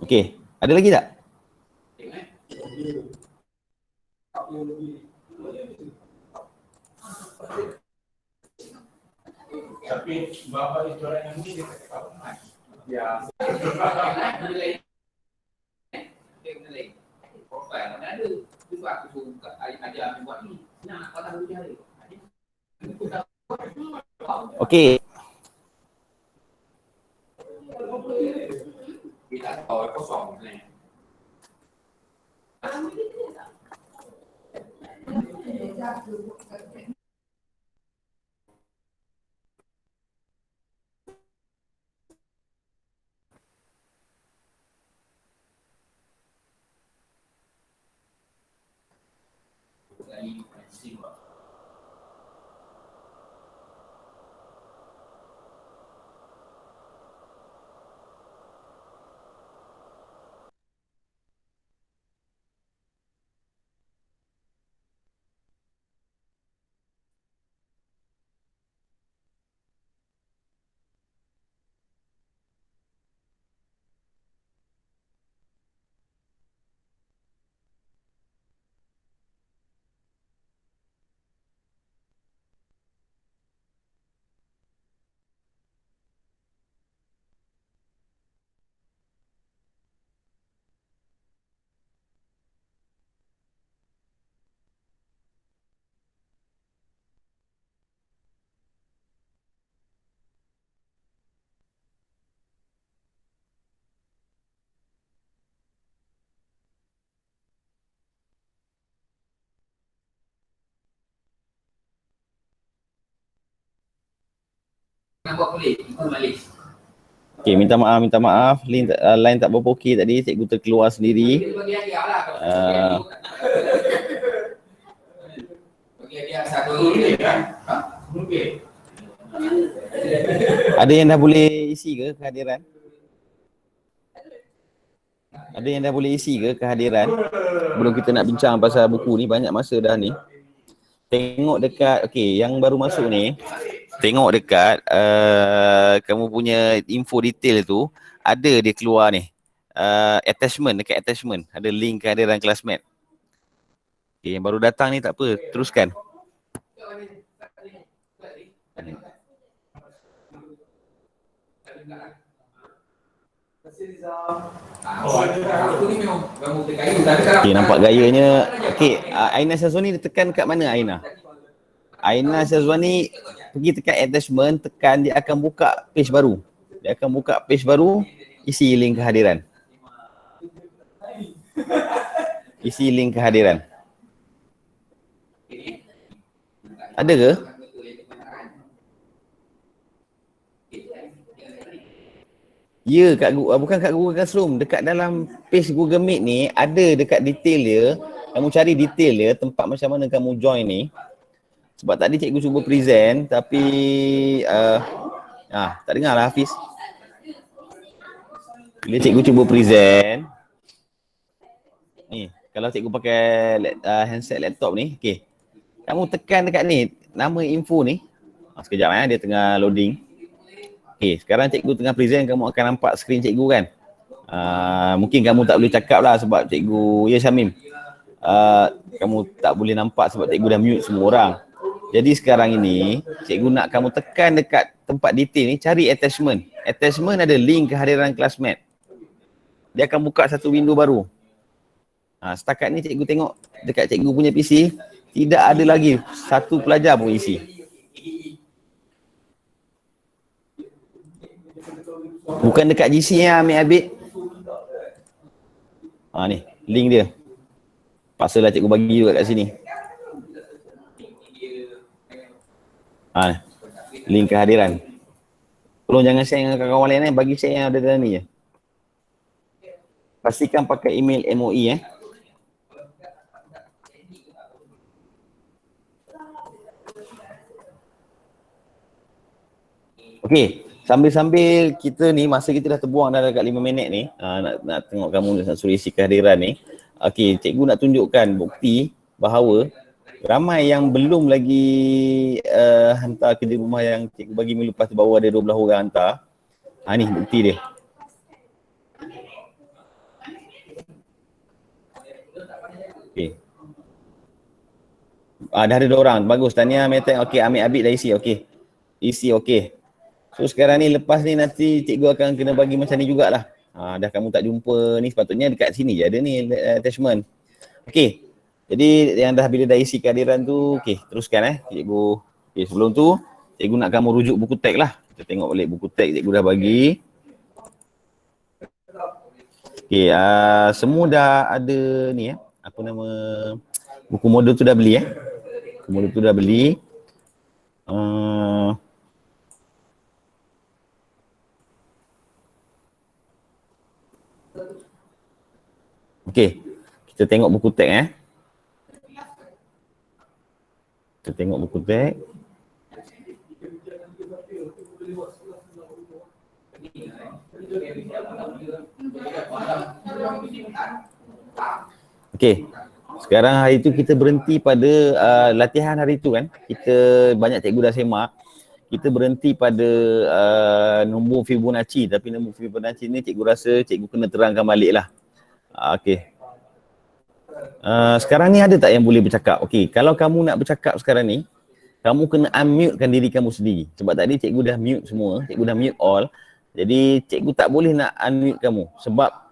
Okey, ada lagi tak? Tapi bapa itu orang yang ini dia pakai apa? Ya. Profil mana ada? Juga aku buka ajar aku buat ni. Nak kau tahu dia ni. Okey. Kita tahu kosong ni. Nak buat boleh, itu balik. Okey, minta maaf. Line tak berapa okey tadi, cikgu terkeluar sendiri. Dia satu ni kan? Ha? Mungkin. Ada yang dah boleh isi ke kehadiran? Ada yang dah boleh isi ke kehadiran? Sebelum kita nak bincang pasal buku ni, banyak masa dah ni. Tengok dekat, okey, yang baru masuk ni, tengok dekat kamu punya info detail tu, ada dia keluar ni. Attachment, dekat attachment ada link kehadiran classmate. Okay, yang baru datang ni tak apa, teruskan. Okay, nampak gayanya. Okay, Aina Syazwani dia tekan kat mana Aina? Aina Syazwani pergi tekan attachment, tekan, dia akan buka page baru. Dia akan buka page baru, isi link kehadiran. Isi link kehadiran. Ada ke? Ya, bukan kat Google Classroom, dekat dalam page Google Meet ni ada dekat detail dia. Kamu cari detail dia, tempat macam mana kamu join ni. Sebab tadi cikgu cuba present tapi tak dengar lah Hafiz. Bila cikgu cuba present ni, kalau cikgu pakai handset laptop ni, okey. Kamu tekan dekat ni, nama info ni. Sekejap dia tengah loading. Okay, sekarang cikgu tengah present, kamu akan nampak skrin cikgu kan? Mungkin kamu tak boleh cakap lah sebab cikgu, ya Syamim, kamu tak boleh nampak sebab cikgu dah mute semua orang. Jadi sekarang ini, cikgu nak kamu tekan dekat tempat detail ni, cari attachment. Attachment ada link kehadiran classmate. Dia akan buka satu window baru. Setakat ni cikgu tengok dekat cikgu punya PC, tidak ada lagi satu pelajar pun isi. Bukan dekat GC yang ambil Abid. Ni, link dia. Paksalah cikgu bagi juga kat sini. Link kehadiran. Tolong jangan share dengan kawan-kawan lain, bagi share yang ada dalam ni je. Pastikan pakai email MOE Okey. Sambil-sambil kita ni, masa kita dah terbuang dah dekat 5 minit ni, nak tengok kamu nak suruh isi kehadiran ni. Okey, cikgu nak tunjukkan bukti bahawa ramai yang belum lagi hantar kerja rumah yang cikgu bagi minggu lepas tu, baru ada 12 orang hantar. Ni bukti dia. Okey. Dah ada 2 orang. Bagus. Tahniah Metek. Okey, Amir Abid dah isi. Okey. Isi okey. So sekarang ni lepas ni nanti cikgu akan kena bagi macam ni jugalah. Dah kamu tak jumpa ni, sepatutnya dekat sini je ada ni attachment. Okey. Jadi yang bila dah isi kehadiran tu, okey, teruskan cikgu. Okey, sebelum tu cikgu nak kamu rujuk buku teks lah. Kita tengok balik buku teks cikgu dah bagi. Okey, semua dah ada ni apa nama, buku modul tu dah beli buku modul tu dah beli. Okey, kita tengok buku teks Kita tengok buku teks. Okey. Sekarang hari tu kita berhenti pada latihan hari tu kan. Kita banyak cikgu dah semak. Kita berhenti pada nombor Fibonacci, tapi nombor Fibonacci ni cikgu rasa cikgu kena terangkan balik lah. Okey. Sekarang ni ada tak yang boleh bercakap? Okey, kalau kamu nak bercakap sekarang ni, kamu kena unmute-kan diri kamu sendiri. Sebab tadi cikgu dah mute semua, cikgu dah mute all. Jadi cikgu tak boleh nak unmute kamu sebab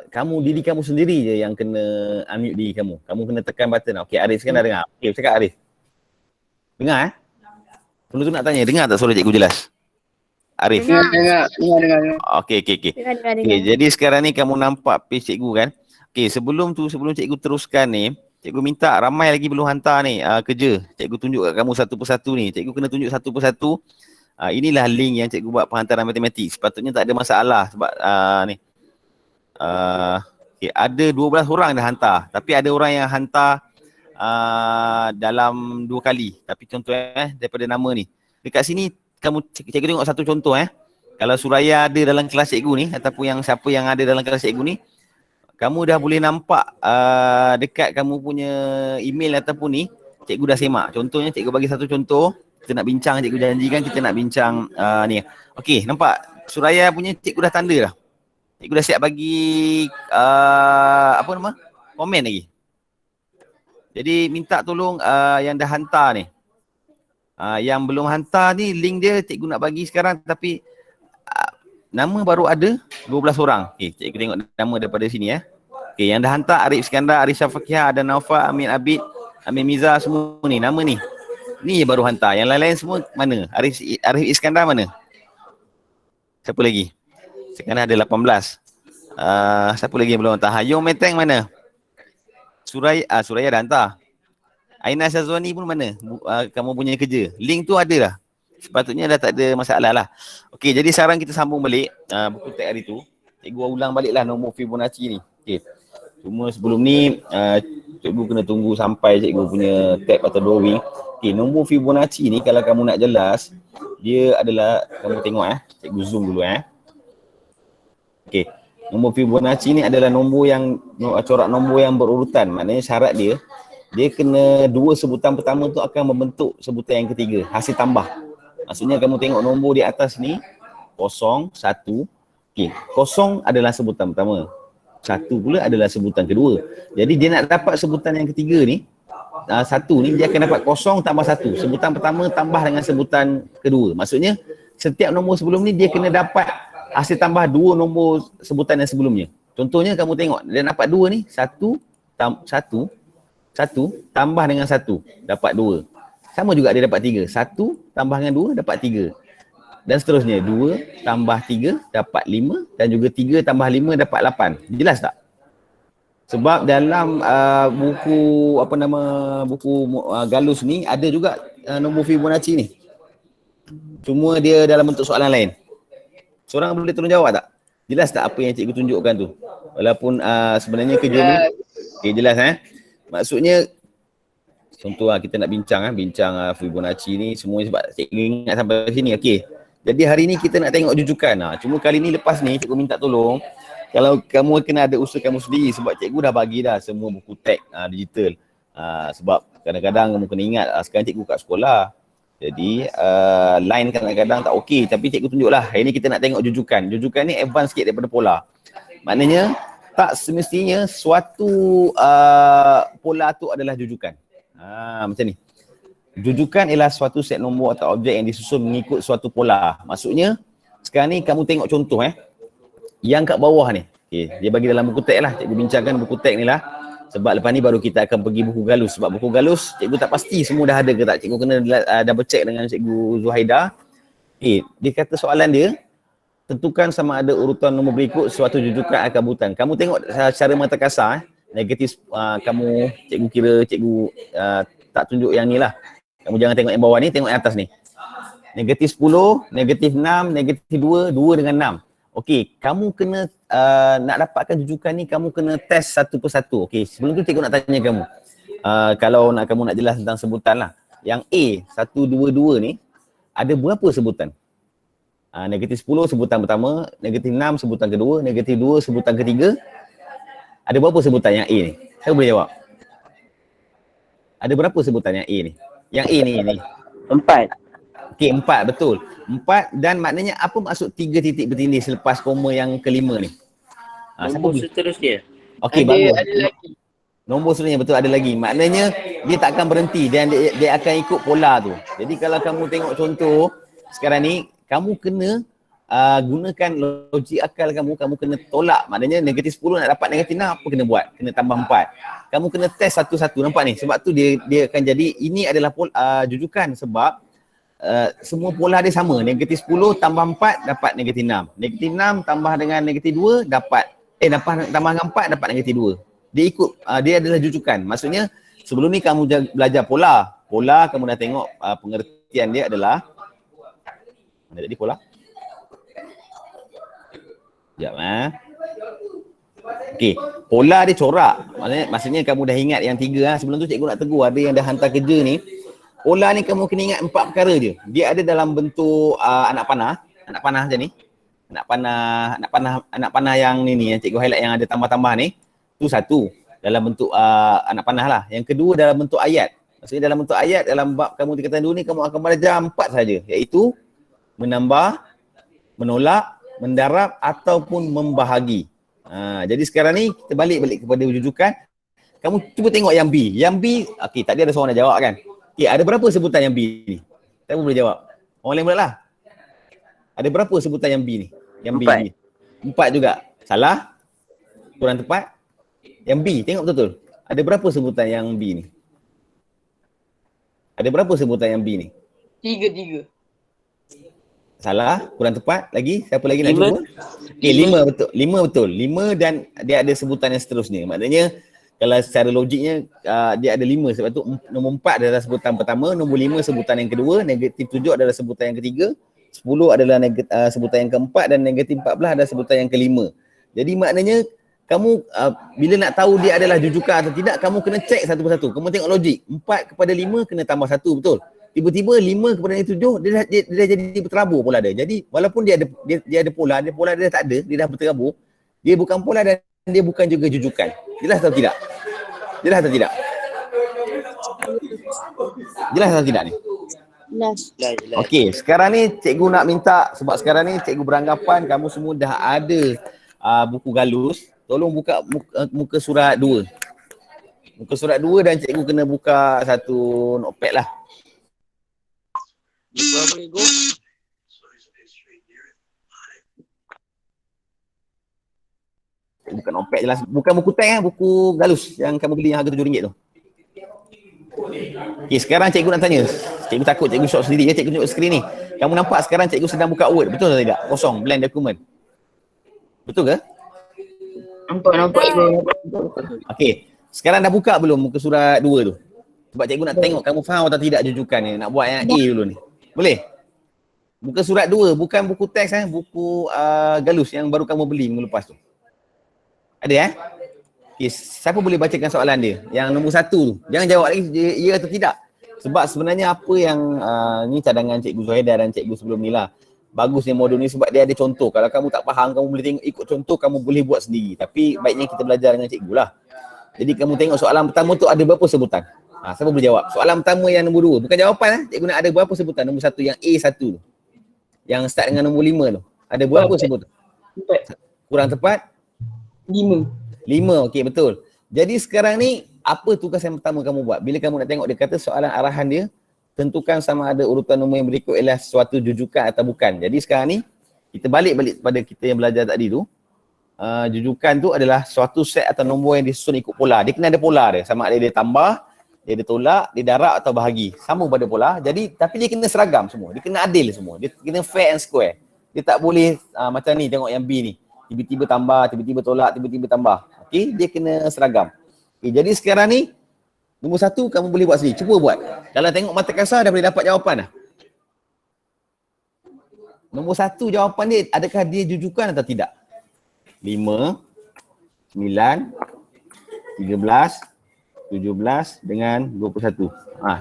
kamu diri kamu sendiri je yang kena unmute diri kamu. Kamu kena tekan button. Okey, Arif sekarang dah dengar. Okey, cakap Arif. Dengar Sebelum tu nak tanya, dengar tak suara cikgu jelas? Arif. Dengar. Okey. Dengar. Okey, jadi sekarang ni kamu nampak page cikgu kan? Okey, sebelum cikgu teruskan ni, cikgu minta ramai lagi belum hantar ni kerja. Cikgu tunjuk kat kamu satu persatu ni. Cikgu kena tunjuk satu persatu. Inilah link yang cikgu buat penghantaran matematik. Sepatutnya tak ada masalah sebab ni. Okay, ada 12 orang dah hantar. Tapi ada orang yang hantar dalam 2 kali. Tapi contoh daripada nama ni. Dekat sini cikgu tengok satu contoh Kalau Suraya ada dalam kelas cikgu ni ataupun yang siapa yang ada dalam kelas cikgu ni, kamu dah boleh nampak dekat kamu punya email ataupun ni, cikgu dah semak. Contohnya cikgu bagi satu contoh, kita nak bincang, cikgu janjikan kita nak bincang ni. Okey, nampak Suraya punya cikgu dah tanda dah. Cikgu dah siap bagi apa nama? Komen lagi. Jadi minta tolong yang dah hantar ni. Yang belum hantar ni link dia cikgu nak bagi sekarang tapi nama baru ada 12 orang. Okey, cikgu tengok nama daripada sini Okey, yang dah hantar Arif Iskandar, Arif Syafakiah, ada Naufal, Amin Abid, Amin Miza, semua ni nama ni. Ni baru hantar. Yang lain-lain semua mana? Arif Iskandar mana? Siapa lagi? Sekarang ada 18. Siapa lagi yang belum hantar? Hayong Meteng mana? Suraya dah hantar. Aina Syazwani pun mana? Kamu punya kerja. Link tu ada dah. Sepatutnya dah tak ada masalah lah. Okey, jadi sekarang kita sambung balik buku teks hari tu. Cikgu ulang balik lah nombor Fibonacci ni. Okey. Cuma sebelum ni cikgu kena tunggu sampai cikgu punya tab atau drawing. Okey, nombor Fibonacci ni kalau kamu nak jelas, dia adalah, kamu tengok cikgu zoom dulu Okey. Nombor Fibonacci ni adalah nombor yang corak nombor yang berurutan. Maknanya syarat dia kena 2 sebutan pertama tu akan membentuk sebutan yang ketiga, hasil tambah. Maksudnya kamu tengok nombor di atas ni 0, 1. Okey, 0 adalah sebutan pertama. 1 pula adalah sebutan kedua. Jadi dia nak dapat sebutan yang ketiga ni, 1 ni dia akan dapat 0 tambah 1. Sebutan pertama tambah dengan sebutan kedua. Maksudnya setiap nombor sebelum ni dia kena dapat hasil tambah 2 nombor sebutan yang sebelumnya. Contohnya kamu tengok dia dapat 2 ni, 1 tambah dengan 1 dapat 2. Sama juga dia dapat 3. 1 tambah dengan 2 dapat 3. Dan seterusnya 2 tambah 3 dapat 5 dan juga 3 tambah 5 dapat 8. Jelas tak? Sebab dalam buku Galus ni ada juga nombor Fibonacci ni. Cuma dia dalam bentuk soalan lain. Seorang boleh tolong jawab tak? Jelas tak apa yang cikgu tunjukkan tu? Walaupun sebenarnya kerja ni jelas Maksudnya contoh kita nak bincang Fibonacci ni semuanya sebab cikgu ingat sampai sini. Okey. Jadi hari ni kita nak tengok jujukan. Cuma kali ni lepas ni cikgu minta tolong kalau kamu kena ada usaha kamu sendiri sebab cikgu dah bagi dah semua buku teks digital. Sebab kadang-kadang kamu kena ingat sekarang cikgu kat sekolah. Jadi line kadang-kadang tak okey tapi cikgu tunjuklah. Hari ni kita nak tengok jujukan. Jujukan ni advance sikit daripada pola. Maknanya Tak semestinya suatu pola tu adalah jujukan. Macam ni. Jujukan ialah suatu set nombor atau objek yang disusun mengikut suatu pola. Maksudnya, sekarang ni kamu tengok contoh yang kat bawah ni. Okay, dia bagi dalam buku teks lah. Cikgu bincangkan buku teks ni lah. Sebab lepas ni baru kita akan pergi buku galus. Sebab buku galus, cikgu tak pasti semua dah ada ke tak. Cikgu kena double check dengan cikgu Zuhaida. Okay, dia kata soalan dia, tentukan sama ada urutan nombor berikut suatu jujukan akar butan. Kamu tengok secara mata kasar, negatif kamu, cikgu kira, cikgu tak tunjuk yang ni lah. Kamu jangan tengok yang bawah ni, tengok yang atas ni. Negatif 10, negatif 6, negatif 2, 2 dengan 6. Okey, kamu kena nak dapatkan jujukan ni, kamu kena test satu persatu. Okey, sebelum tu cikgu nak tanya kamu. Kalau kamu nak jelas tentang sebutan lah. Yang A, 1, 2, 2 ni, ada berapa sebutan? Negatif 10 sebutan pertama, negatif 6 sebutan kedua, negatif 2 sebutan ketiga. Ada berapa sebutan yang A ni? Saya boleh jawab. Ada berapa sebutan yang A ni? Yang A ni. 4. Okey, 4 betul. 4 dan maknanya apa maksud 3 titik bertindih selepas koma yang kelima ni? Nombor seterusnya. Okey, bagus. Ada lagi. Nombor seterusnya betul ada lagi. Maknanya dia tak akan berhenti dan dia akan ikut pola tu. Jadi kalau kamu tengok contoh sekarang ni, kamu kena gunakan logik akal kamu kena tolak. Maknanya negatif 10 nak dapat negatif 6, apa kena buat? Kena tambah 4. Kamu kena test satu-satu, nampak ni? Sebab tu dia akan jadi, ini adalah jujukan sebab semua pola dia sama. Negatif 10 tambah 4 dapat negatif 6. Negatif 6 tambah dengan negatif 2 dapat tambah dengan 4 dapat negatif 2. Dia ikut, dia adalah jujukan. Maksudnya sebelum ni kamu belajar pola. Pola kamu dah tengok pengertian dia adalah, mana tadi pola? Sekejap Okey, pola dia corak. Maksudnya kamu dah ingat yang 3 Sebelum tu cikgu nak tegur, ada yang dah hantar kerja ni. Pola ni kamu kena ingat 4 perkara je. Dia ada dalam bentuk anak panah macam ni. Anak panah yang ni yang cikgu highlight yang ada tambah-tambah ni. Tu satu dalam bentuk anak panah lah. Yang kedua dalam bentuk ayat. Maksudnya dalam bentuk ayat, dalam bab kamu tingkatan 2 ni kamu akan belajar 4 saja, iaitu menambah, menolak, mendarab ataupun membahagi. Jadi sekarang ni kita balik kepada jujukan. Kamu cuba tengok yang B. Yang B, okey, tadi ada seorang nak jawab kan? Okey, ada berapa sebutan yang B ni? Saya pun boleh jawab. Orang lain pula lah. Ada berapa sebutan yang B ni? Yang B ni. 4 juga. Salah? Kurang tepat? Yang B, tengok betul-betul. Ada berapa sebutan yang B ni? Ada berapa sebutan yang B ni? 3. Salah, kurang tepat. Lagi? Siapa lagi nak cuba? Okey, 5 betul. 5 betul. 5 dan dia ada sebutan yang seterusnya. Maknanya kalau secara logiknya dia ada 5. Sebab tu nombor 4 adalah sebutan pertama, nombor 5 sebutan yang kedua, negatif 7 adalah sebutan yang ketiga, 10 adalah sebutan yang keempat dan negatif 14 adalah sebutan yang kelima. Jadi maknanya kamu bila nak tahu dia adalah jujukan atau tidak, kamu kena cek satu persatu. Kamu tengok logik. 4 kepada 5 kena tambah 1, betul? Tiba-tiba 5 kepada 7 dia dah jadi berterabur pola dia. Jadi walaupun dia ada pola dia dah tak ada, dia dah berterabur. Dia bukan pola dan dia bukan juga jujukan. Jelas atau tidak? Jelas atau tidak? Jelas atau tidak ni? Jelas. Okey, sekarang ni cikgu nak minta, sebab sekarang ni cikgu beranggapan kamu semua dah ada buku galus. Tolong buka muka surat 2. Muka surat 2 dan cikgu kena buka satu notepad lah. Buka boleh go? Bukan notepad jelas. Bukan buku teks buku galus yang kamu beli yang harga RM7 tu. Okey, sekarang cikgu nak tanya. Cikgu takut cikgu shock sendiri ya, cikgu tunjuk skrin ni. Kamu nampak sekarang cikgu sedang buka Word, betul atau tidak? Kosong, blank dokumen. Betul ke? Nampak. Okey, sekarang dah buka belum muka surat 2 tu? Sebab cikgu nak tengok kamu faham atau tidak jujukan ni. Nak buat yang A dulu ni. Boleh? Muka surat 2, bukan buku teks buku galus yang baru kamu beli minggu lepas tu. Ada Okay, siapa boleh bacakan soalan dia? Yang nombor 1 tu. Jangan jawab lagi ya atau tidak. Sebab sebenarnya apa yang ni cadangan Cikgu Zuhaida dan Cikgu sebelum ni lah. Bagusnya modul ni sebab dia ada contoh. Kalau kamu tak faham, kamu boleh tengok ikut contoh, kamu boleh buat sendiri. Tapi baiknya kita belajar dengan cikgu lah. Jadi kamu tengok soalan pertama tu ada berapa sebutan? Siapa boleh jawab? Soalan pertama yang nombor 2. Bukan jawapan cikgu nak ada berapa sebutan? Nombor 1 yang A1 tu. Yang start dengan nombor 5 tu. Ada berapa sebutan? 4. Kurang tepat? 5. 5, okey betul. Jadi sekarang ni, apa tugas yang pertama kamu buat? Bila kamu nak tengok dia kata soalan arahan dia, tentukan sama ada urutan nombor yang berikut ialah suatu jujukan atau bukan. Jadi sekarang ni, kita balik pada kita yang belajar tadi tu. Jujukan tu adalah suatu set atau nombor yang disusun ikut pola. Dia kena ada pola dia. Sama ada dia tambah, dia ada tolak, dia darab atau bahagi. Sama pada pola. Jadi, tapi dia kena seragam semua. Dia kena adil semua. Dia kena fair and square. Dia tak boleh macam ni, tengok yang B ni. Tiba-tiba tambah, tiba-tiba tolak, tiba-tiba tambah. Okey, dia kena seragam. Okay, jadi sekarang ni, nombor 1 kamu boleh buat sendiri. Cuba buat. Kalau tengok mata kasar dah boleh dapat jawapan dah. Nombor 1 jawapan dia, adakah dia jujukan atau tidak? 5, 9, 13, 17 dengan 21.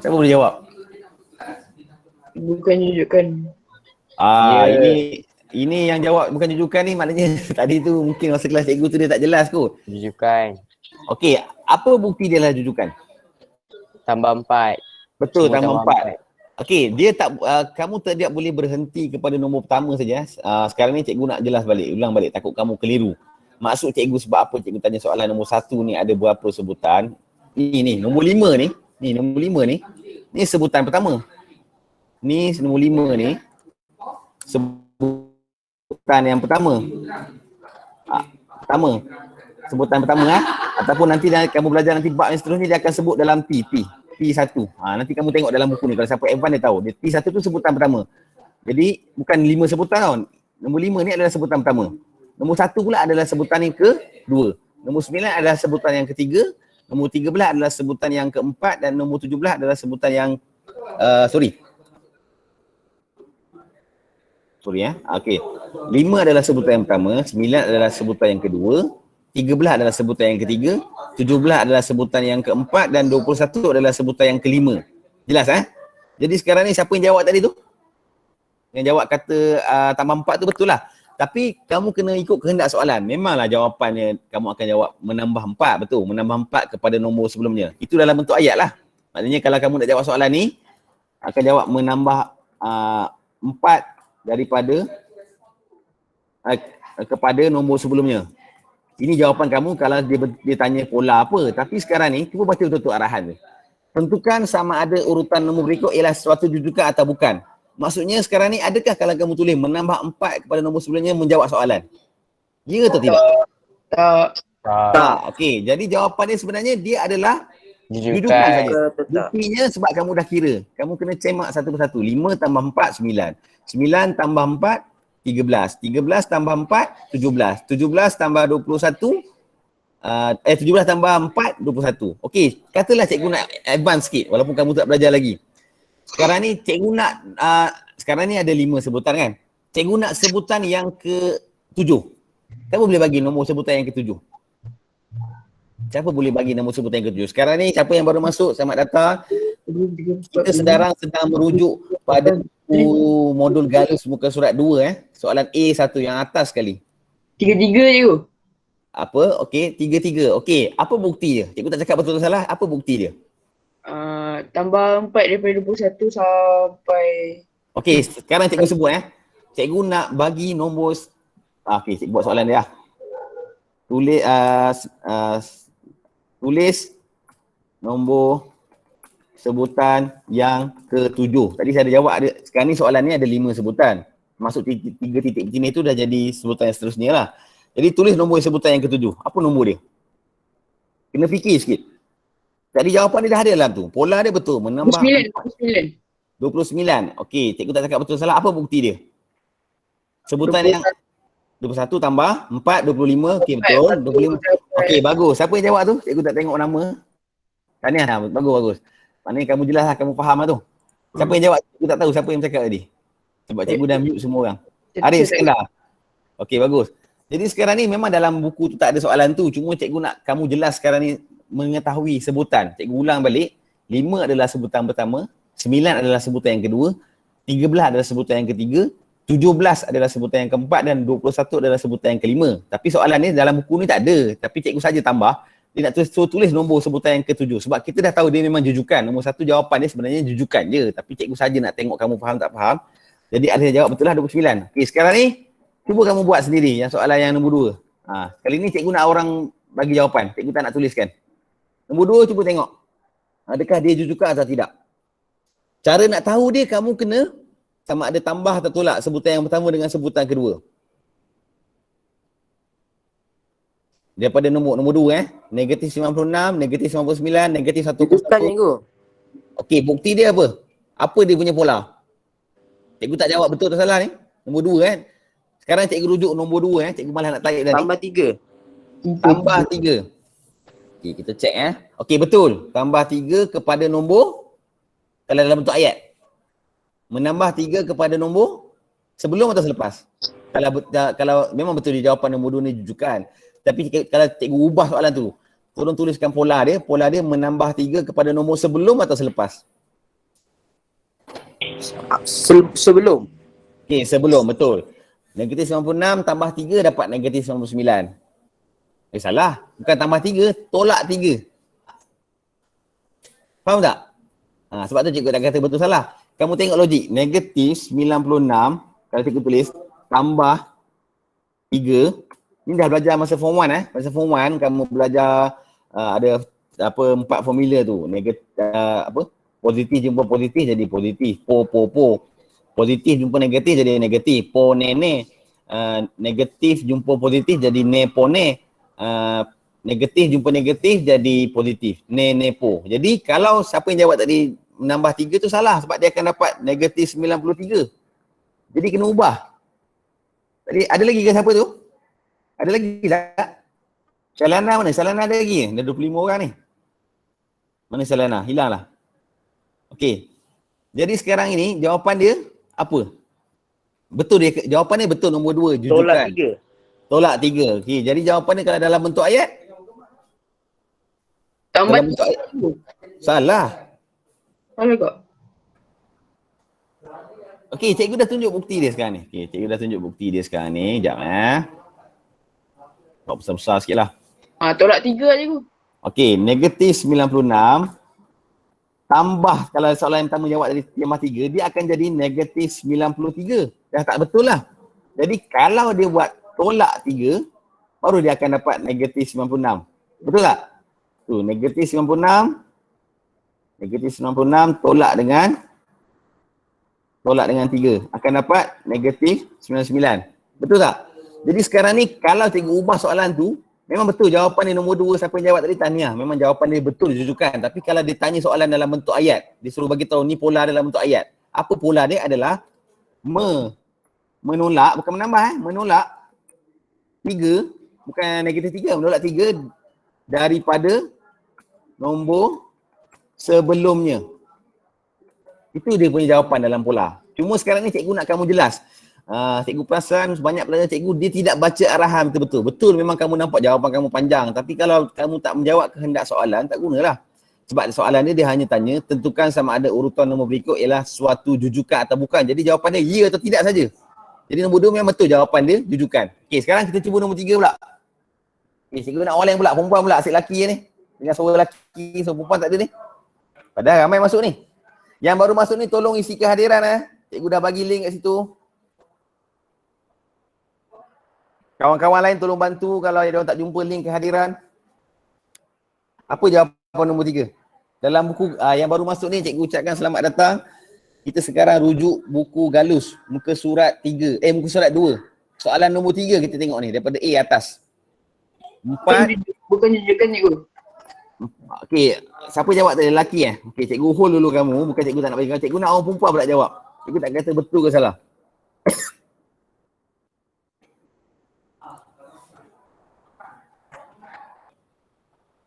Siapa boleh jawab? Bukan jujukan. Ini yang jawab bukan jujukan ni maknanya tadi tu mungkin masa kelas cikgu tu dia tak jelas kot. Jujukan. Okey, apa bukti dia lah jujukan? Tambah 4. Betul, Semua tambah 4. Okey, dia tak kamu tidak boleh berhenti kepada nombor pertama saja. Sekarang ni cikgu nak jelas balik, ulang balik, takut kamu keliru. Maksud cikgu sebab apa cikgu tanya soalan nombor 1 ni ada berapa sebutan? Ni nombor 5 ni. Ni nombor 5 ni. Ni sebutan pertama. Ni nombor 5 ni sebutan yang pertama. Sebutan pertama ataupun nanti kamu belajar nanti bab yang seterusnya dia akan sebut dalam P1. Nanti kamu tengok dalam buku ni kalau siapa advance dia tahu. Dia P1 tu sebutan pertama. Jadi bukan 5 sebutan tau. Nombor 5 ni adalah sebutan pertama. Nombor 1 pula adalah sebutan yang kedua. Nombor 9 adalah sebutan yang ketiga. Nombor 13 adalah sebutan yang keempat dan nombor 17 adalah sebutan yang Okey. 5 adalah sebutan yang pertama, 9 adalah sebutan yang kedua, 13 adalah sebutan yang ketiga, 17 adalah sebutan yang keempat dan 21 adalah sebutan yang kelima. Jelas Jadi sekarang ni siapa yang jawab tadi tu? Yang jawab kata tambah 4 tu betul lah. Tapi kamu kena ikut kehendak soalan. Memanglah jawapannya kamu akan jawab menambah 4, betul? Menambah 4 kepada nombor sebelumnya. Itu dalam bentuk ayat lah. Maknanya kalau kamu nak jawab soalan ni, akan jawab menambah 4 daripada kepada nombor sebelumnya. Ini jawapan kamu kalau dia tanya pola apa. Tapi sekarang ni, cuba baca betul-betul arahan tu. Tentukan sama ada urutan nombor berikut ialah suatu jujukan atau bukan. Maksudnya sekarang ni, adakah kalau kamu tulis menambah 4 kepada nombor sebelumnya menjawab soalan? Ya atau tidak? Tak. Okey, jadi jawapan dia sebenarnya dia adalah jujukan saja. Buktinya sebab kamu dah kira. Kamu kena cemak satu persatu. 5 tambah 4, 9. 9 tambah 4, 13. 13 tambah 4, 17. 17 tambah 21, 17 tambah 4, 21. Okey, katalah cikgu nak advance sikit walaupun kamu tak belajar lagi. Sekarang ni cikgu nak, sekarang ni ada 5 sebutan kan? Cikgu nak sebutan yang ke-7. Siapa boleh bagi nombor sebutan yang ke-7? Siapa boleh bagi nombor sebutan yang ke-7? Sekarang ni siapa yang baru masuk, selamat datang. Kita sedang merujuk pada modul Galus muka surat 2 soalan A1 yang atas sekali. 3 je. Apa? Okey, 3. Okey, apa bukti dia? Cikgu tak cakap betul atau salah, apa bukti dia? Tambah 4 daripada 21 sampai... Okey, sekarang cikgu sebut Cikgu nak bagi nombor okey, cikgu buat soalan dia. Tulis nombor sebutan yang ke-7. Tadi saya ada jawab ada. Sekarang ni soalan ni ada 5 sebutan. Masuk 3 titik begini tu dah jadi sebutan yang seterusnya lah. Jadi tulis nombor sebutan yang ke-7. Apa nombor dia? Kena fikir sikit. Tadi jawapan dia dah ada dalam tu. Pola dia betul. Menambah 29. Okey, cikgu tak cakap betul salah. Apa bukti dia? Sebutan 21. Yang 21 tambah 4, 25. Okey, betul. 25. Okey, bagus. Siapa yang jawab tu? Cikgu tak tengok nama. Tahniah. Bagus. Maknanya kamu jelas lah, kamu faham lah tu. Siapa yang jawab? Cikgu tak tahu siapa yang cakap tadi. Sebab cikgu dah mute semua orang. Arif Skandar. Okey, bagus. Jadi sekarang ni memang dalam buku tu tak ada soalan tu. Cuma cikgu nak kamu jelas sekarang ni mengetahui sebutan. Cikgu ulang balik. 5 adalah sebutan pertama. 9 adalah sebutan yang kedua. 13 adalah sebutan yang ketiga. 17 adalah sebutan yang keempat dan 21 adalah sebutan yang kelima. Tapi soalan ni dalam buku ni tak ada. Tapi cikgu saja tambah. Dia nak tulis nombor sebutan yang ke-7. Sebab kita dah tahu dia memang jujukan. Nombor 1 jawapan dia sebenarnya jujukan je. Tapi cikgu saja nak tengok kamu faham tak faham. Jadi ada jawab betul lah 29. Okey, sekarang ni cuba kamu buat sendiri yang soalan yang nombor 2. Kali ni cikgu nak orang bagi jawapan. Cikgu tak nak tuliskan. Nombor 2 cuba tengok. Adakah dia jujukan atau tidak. Cara nak tahu dia, kamu kena sama ada tambah atau tolak sebutan yang pertama dengan sebutan kedua. Daripada nombor 2 negatif 96, negatif 99, negatif 101. Jujukan cikgu. Okey, bukti dia apa? Apa dia punya pola? Cikgu tak jawab betul atau salah ni. Nombor 2 kan. Sekarang cikgu rujuk nombor 2 cikgu malah nak tarik dah ni. Tambah 3. Tambah 3. Okey, kita cek Okey, betul. Tambah 3 kepada nombor kalau dalam bentuk ayat. Menambah 3 kepada nombor sebelum atau selepas? Kalau memang betul dia jawapan nombor 2 ni jujukan. Tapi kalau cikgu ubah soalan tu, tolong tuliskan pola dia. Pola dia menambah 3 kepada nombor sebelum atau selepas? Sebelum. Okey, sebelum, betul. Negatif 96 tambah 3 dapat negatif 99. Salah. Bukan tambah 3, tolak 3. Faham tak? Sebab tu cikgu dah kata betul salah. Kamu tengok logik. Negatif 96, kalau cikgu tulis, tambah 3. Ni dah belajar masa form 1 Masa form 1 kamu belajar ada 4 formula tu. Positif jumpa positif jadi positif. Po. Positif jumpa negatif jadi negatif. Po ne. Negatif jumpa positif jadi ne po ne. Negatif jumpa negatif jadi positif. Ne po. Jadi kalau siapa yang jawab tadi menambah 3 tu salah sebab dia akan dapat negatif 93. Jadi kena ubah. Tadi ada lagi ke siapa tu? Ada lagi tak? Shalana mana? Shalana ada lagi? Ada 25 orang ni. Mana Shalana? Hilang lah. Okey. Jadi sekarang ini jawapan dia apa? Betul dia, jawapan dia betul nombor 2, jujukan. Tolak 3. Tolak 3. Okey, jadi jawapan dia kalau dalam bentuk ayat? Tambah Dalam bentuk ayat. Salah. Salah kok. Okey, cikgu dah tunjuk bukti dia sekarang ni. Okey, cikgu dah tunjuk bukti dia sekarang ni. Sekejap Buat besar-besar sikit lah. Tolak 3 lah cikgu. Okey, negatif 96 tambah, kalau soalan yang pertama jawab dari tambah 3, dia akan jadi negatif 93. Dah tak betul lah. Jadi kalau dia buat tolak 3, baru dia akan dapat negatif 96. Betul tak? Tu, negatif 96. Negatif 96 tolak dengan 3. Akan dapat negatif 99. Betul tak? Jadi sekarang ni kalau cikgu ubah soalan tu, memang betul jawapan dia nombor 2 siapa yang jawab tadi tahniah. Memang jawapan dia betul jujukan. Tapi kalau dia tanya soalan dalam bentuk ayat, dia suruh bagi tahu ni pola dalam bentuk ayat. Apa pola dia adalah menolak, bukan menambah menolak 3, bukan negatif 3, menolak 3 daripada nombor sebelumnya. Itu dia punya jawapan dalam pola. Cuma sekarang ni cikgu nak kamu jelas. Cikgu perasan banyak pelajar cikgu dia tidak baca arahan betul-betul. Betul memang kamu nampak jawapan kamu panjang, tapi kalau kamu tak menjawab kehendak soalan, tak gunalah. Sebab soalan dia hanya tanya tentukan sama ada urutan nombor berikut ialah suatu jujukan atau bukan. Jadi jawapan dia ya atau tidak saja. Jadi nombor 2 memang betul jawapan dia jujukan. Okey, sekarang kita cuba nombor 3 pula. Okey, cikgu nak orang pula, perempuan pula, asyik lelaki ni. Dengan suara lelaki, suara perempuan tak ada ni. Padahal ramai masuk ni. Yang baru masuk ni tolong isi kehadiran Cikgu dah bagi link kat situ. Kawan-kawan lain tolong bantu kalau dia orang tak jumpa link kehadiran. Apa jawapan nombor 3? Dalam buku yang baru masuk ni cikgu ucapkan selamat datang. Kita sekarang rujuk buku Galus muka surat 3. Muka surat 2. Soalan nombor 3 kita tengok ni daripada A atas. 4. Bukan jujukan cikgu. Okey, siapa jawab tadi lelaki Okey, cikgu hold dulu kamu. Bukan cikgu tak nak bagi kamu. Cikgu nak orang perempuan pula jawab. Cikgu tak kata betul ke salah.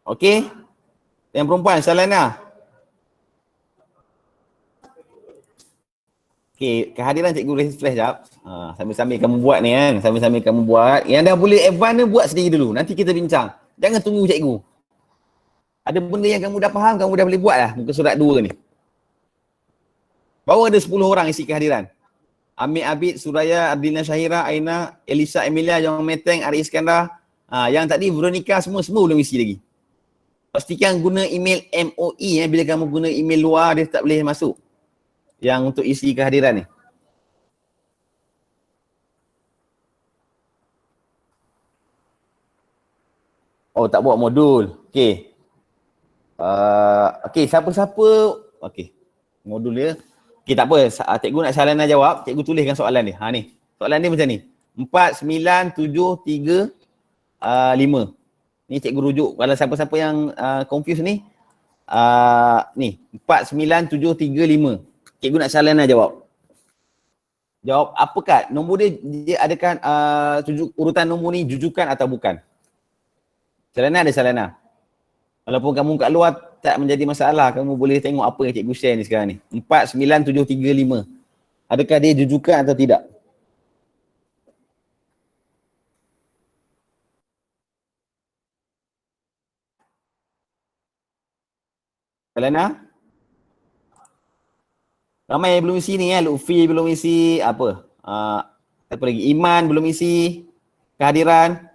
Okey. Yang perempuan, Salana. Okey, kehadiran cikgu refresh jap. Sambil-sambil kamu buat ni Sambil-sambil kamu buat. Yang dah boleh advance ni buat sendiri dulu. Nanti kita bincang. Jangan tunggu cikgu. Ada benda yang kamu dah faham, kamu dah boleh buat lah muka surat 2 ni. Baru ada 10 orang isi kehadiran. Amir Abid, Suraya, Ardina Syahira, Aina, Elisa Emilia, Jong Meteng, Ari Iskandar. Yang tadi Veronica semua belum isi lagi. Pastikan guna email MOE bila kamu guna email luar dia tak boleh masuk. Yang untuk isi kehadiran ni. Oh, tak buat modul. Okey. Okey, siapa-siapa okey. Modul dia. Okey, tak apa. Cikgu nak Syalana jawab, cikgu tuliskan soalan dia. Ha ni. Soalan dia macam ni. 4 9 7 3 5. Ni cikgu rujuk. Kalau siapa-siapa yang confuse ni, ni 4 9 7 3 5. Cikgu nak Syalana jawab. Jawab apakah nombor dia adakah urutan nombor ni jujukan atau bukan? Syalana ada Syalana. Walaupun kamu kat luar tak menjadi masalah, kamu boleh tengok apa yang cikgu share ni sekarang ni. 4 9 7 3 5. Adakah dia jujukan atau tidak? Syalana? Ramai yang belum isi ni Lutfi belum isi, apa lagi? Iman belum isi kehadiran.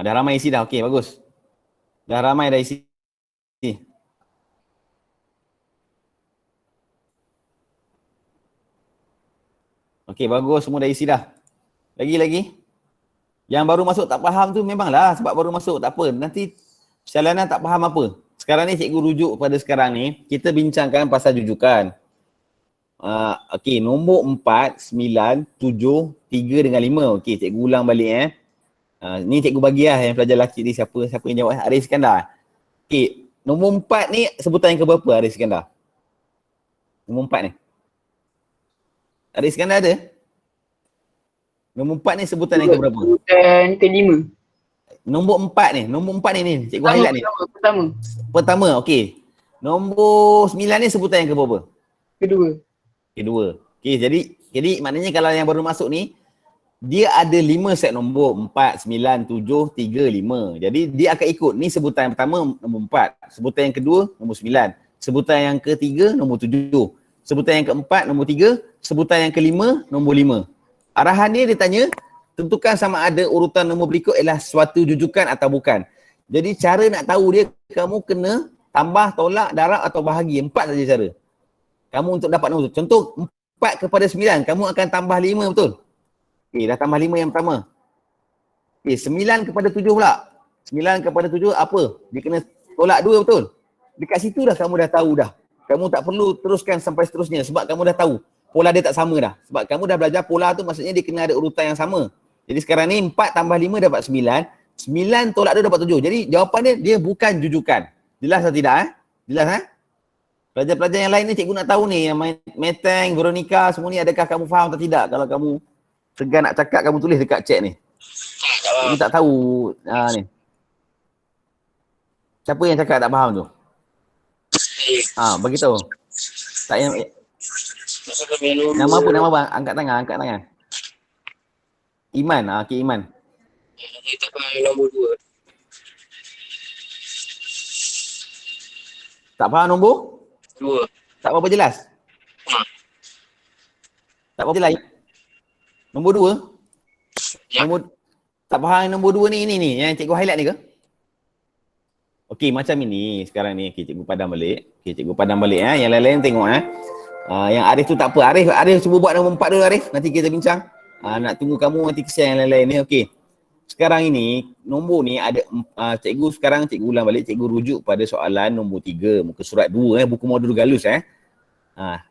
Dah ramai isi dah. Okey, bagus. Dah ramai dah isi. Okey, bagus, semua dah isi dah. Lagi. Yang baru masuk tak faham tu memanglah sebab baru masuk, tak apa. Nanti Syalana tak faham apa. Sekarang ni cikgu rujuk pada sekarang ni, kita bincangkan pasal jujukan. Okey, nombor 4, 9, 7, 3 dengan 5. Okey, cikgu ulang balik ni cikgu bagi yang pelajar lelaki ni siapa yang jawab. Arif Iskandar. Okey, nombor 4 ni sebutan yang ke berapa Arif Iskandar? Nombor 4 ni. Arif Iskandar ada? Nombor 4 ni sebutan yang ke berapa? Sebutan kelima. Nombor 4 ni, cikgu highlight ni. Pertama, okey. Nombor 9 ni sebutan yang ke berapa? Kedua. Okey, jadi maknanya kalau yang baru masuk ni, dia ada 5 set nombor. 4, 9, 7, 3, 5. Jadi dia akan ikut. Ni sebutan yang pertama nombor 4. Sebutan yang kedua nombor 9. Sebutan yang ketiga nombor 7. Sebutan yang keempat nombor 3. Sebutan yang kelima nombor 5. Arahan dia tanya, tentukan sama ada urutan nombor berikut ialah suatu jujukan atau bukan. Jadi cara nak tahu dia, kamu kena tambah, tolak, darab atau bahagi. 4 saja cara. Kamu untuk dapat nombor tu. Contoh 4 kepada 9, kamu akan tambah 5, betul? Okey, dah tambah 5 yang pertama. Okey, 9 kepada 7 pula. 9 kepada 7 apa? Dia kena tolak 2, betul? Dekat situ dah kamu dah tahu dah. Kamu tak perlu teruskan sampai seterusnya sebab kamu dah tahu. Pola dia tak sama dah. Sebab kamu dah belajar pola tu maksudnya dia kena ada urutan yang sama. Jadi sekarang ni 4 tambah 5 dapat 9. 9 tolak 2 dapat 7. Jadi jawapan dia bukan jujukan. Jelas atau tidak? Jelas? Pelajar-pelajar yang lain ni cikgu nak tahu ni. Yang Meteng, Veronica semua ni adakah kamu faham atau tidak? Kalau kamu segan nak cakap, kamu tulis dekat chat ni. Ini tak tahu ni. Siapa yang cakap tak faham tu? Bagi tahu. Tak yang nama apa? Angkat tangan. Iman. Okey, Iman. Kita pakai nombor 2. Tak faham nombor? 2. Tak berapa jelas? Tak berapa jelas? Nombor 2? Ya. Tak faham nombor 2 ni yang cikgu highlight ni ke? Okey, macam ini sekarang ni. Okey, cikgu padam balik. Yang lain-lain tengok yang Arif tu tak apa. Arif cuba buat nombor 4 dulu Arif. Nanti kita bincang. Nak tunggu kamu nanti kesian yang lain-lain ni. Okey. Sekarang ini nombor ni ada cikgu ulang balik, cikgu rujuk pada soalan nombor 3 muka surat 2 buku modul Galus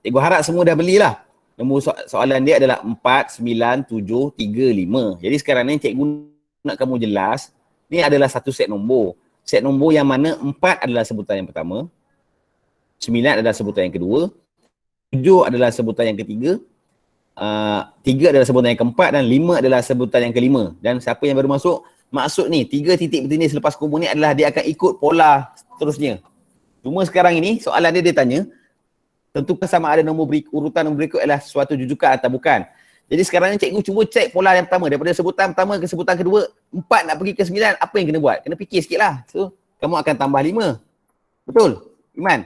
Cikgu harap semua dah belilah. Nombor soalan dia adalah 4 9 7 3 5. Jadi sekarang ni cikgu nak kamu jelas, ni adalah satu set nombor. Set nombor yang mana 4 adalah sebutan yang pertama, 9 adalah sebutan yang kedua, 7 adalah sebutan yang ketiga, 3 adalah sebutan yang keempat dan 5 adalah sebutan yang kelima. Dan siapa yang baru masuk, maksud ni 3 titik bertindih selepas kumpul ni adalah dia akan ikut pola seterusnya. Cuma sekarang ini soalan dia tanya, tentukan sama ada urutan nombor berikut adalah suatu jujukan atau bukan. Jadi sekarang ni cikgu cuba cek pola yang pertama. Daripada sebutan pertama ke sebutan kedua, 4 nak pergi ke 9, apa yang kena buat? Kena fikir sikit lah. So, kamu akan tambah 5. Betul? Iman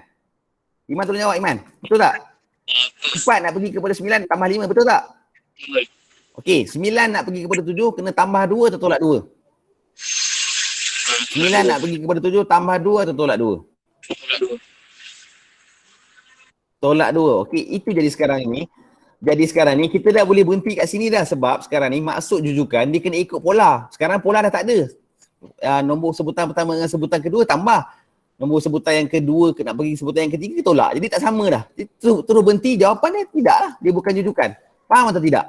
tolong jawab Iman. Betul tak? 4 nak pergi kepada 9, tambah 5. Betul tak? Betul. Okey, 9 nak pergi kepada 7, kena tambah 2 atau tolak 2? 9 nak pergi kepada 7, tambah 2 atau tolak 2? Tolak 2. Tolak 2. Okey, itu jadi sekarang ini. Jadi sekarang ni kita dah boleh berhenti kat sini dah sebab sekarang ni maksud jujukan dia kena ikut pola. Sekarang pola dah tak ada. Nombor sebutan pertama dengan sebutan kedua tambah. Nombor sebutan yang kedua nak pergi sebutan yang ketiga tolak. Jadi tak sama dah. Dia terus berhenti, jawapan dia tidak lah. Dia bukan jujukan. Faham atau tidak?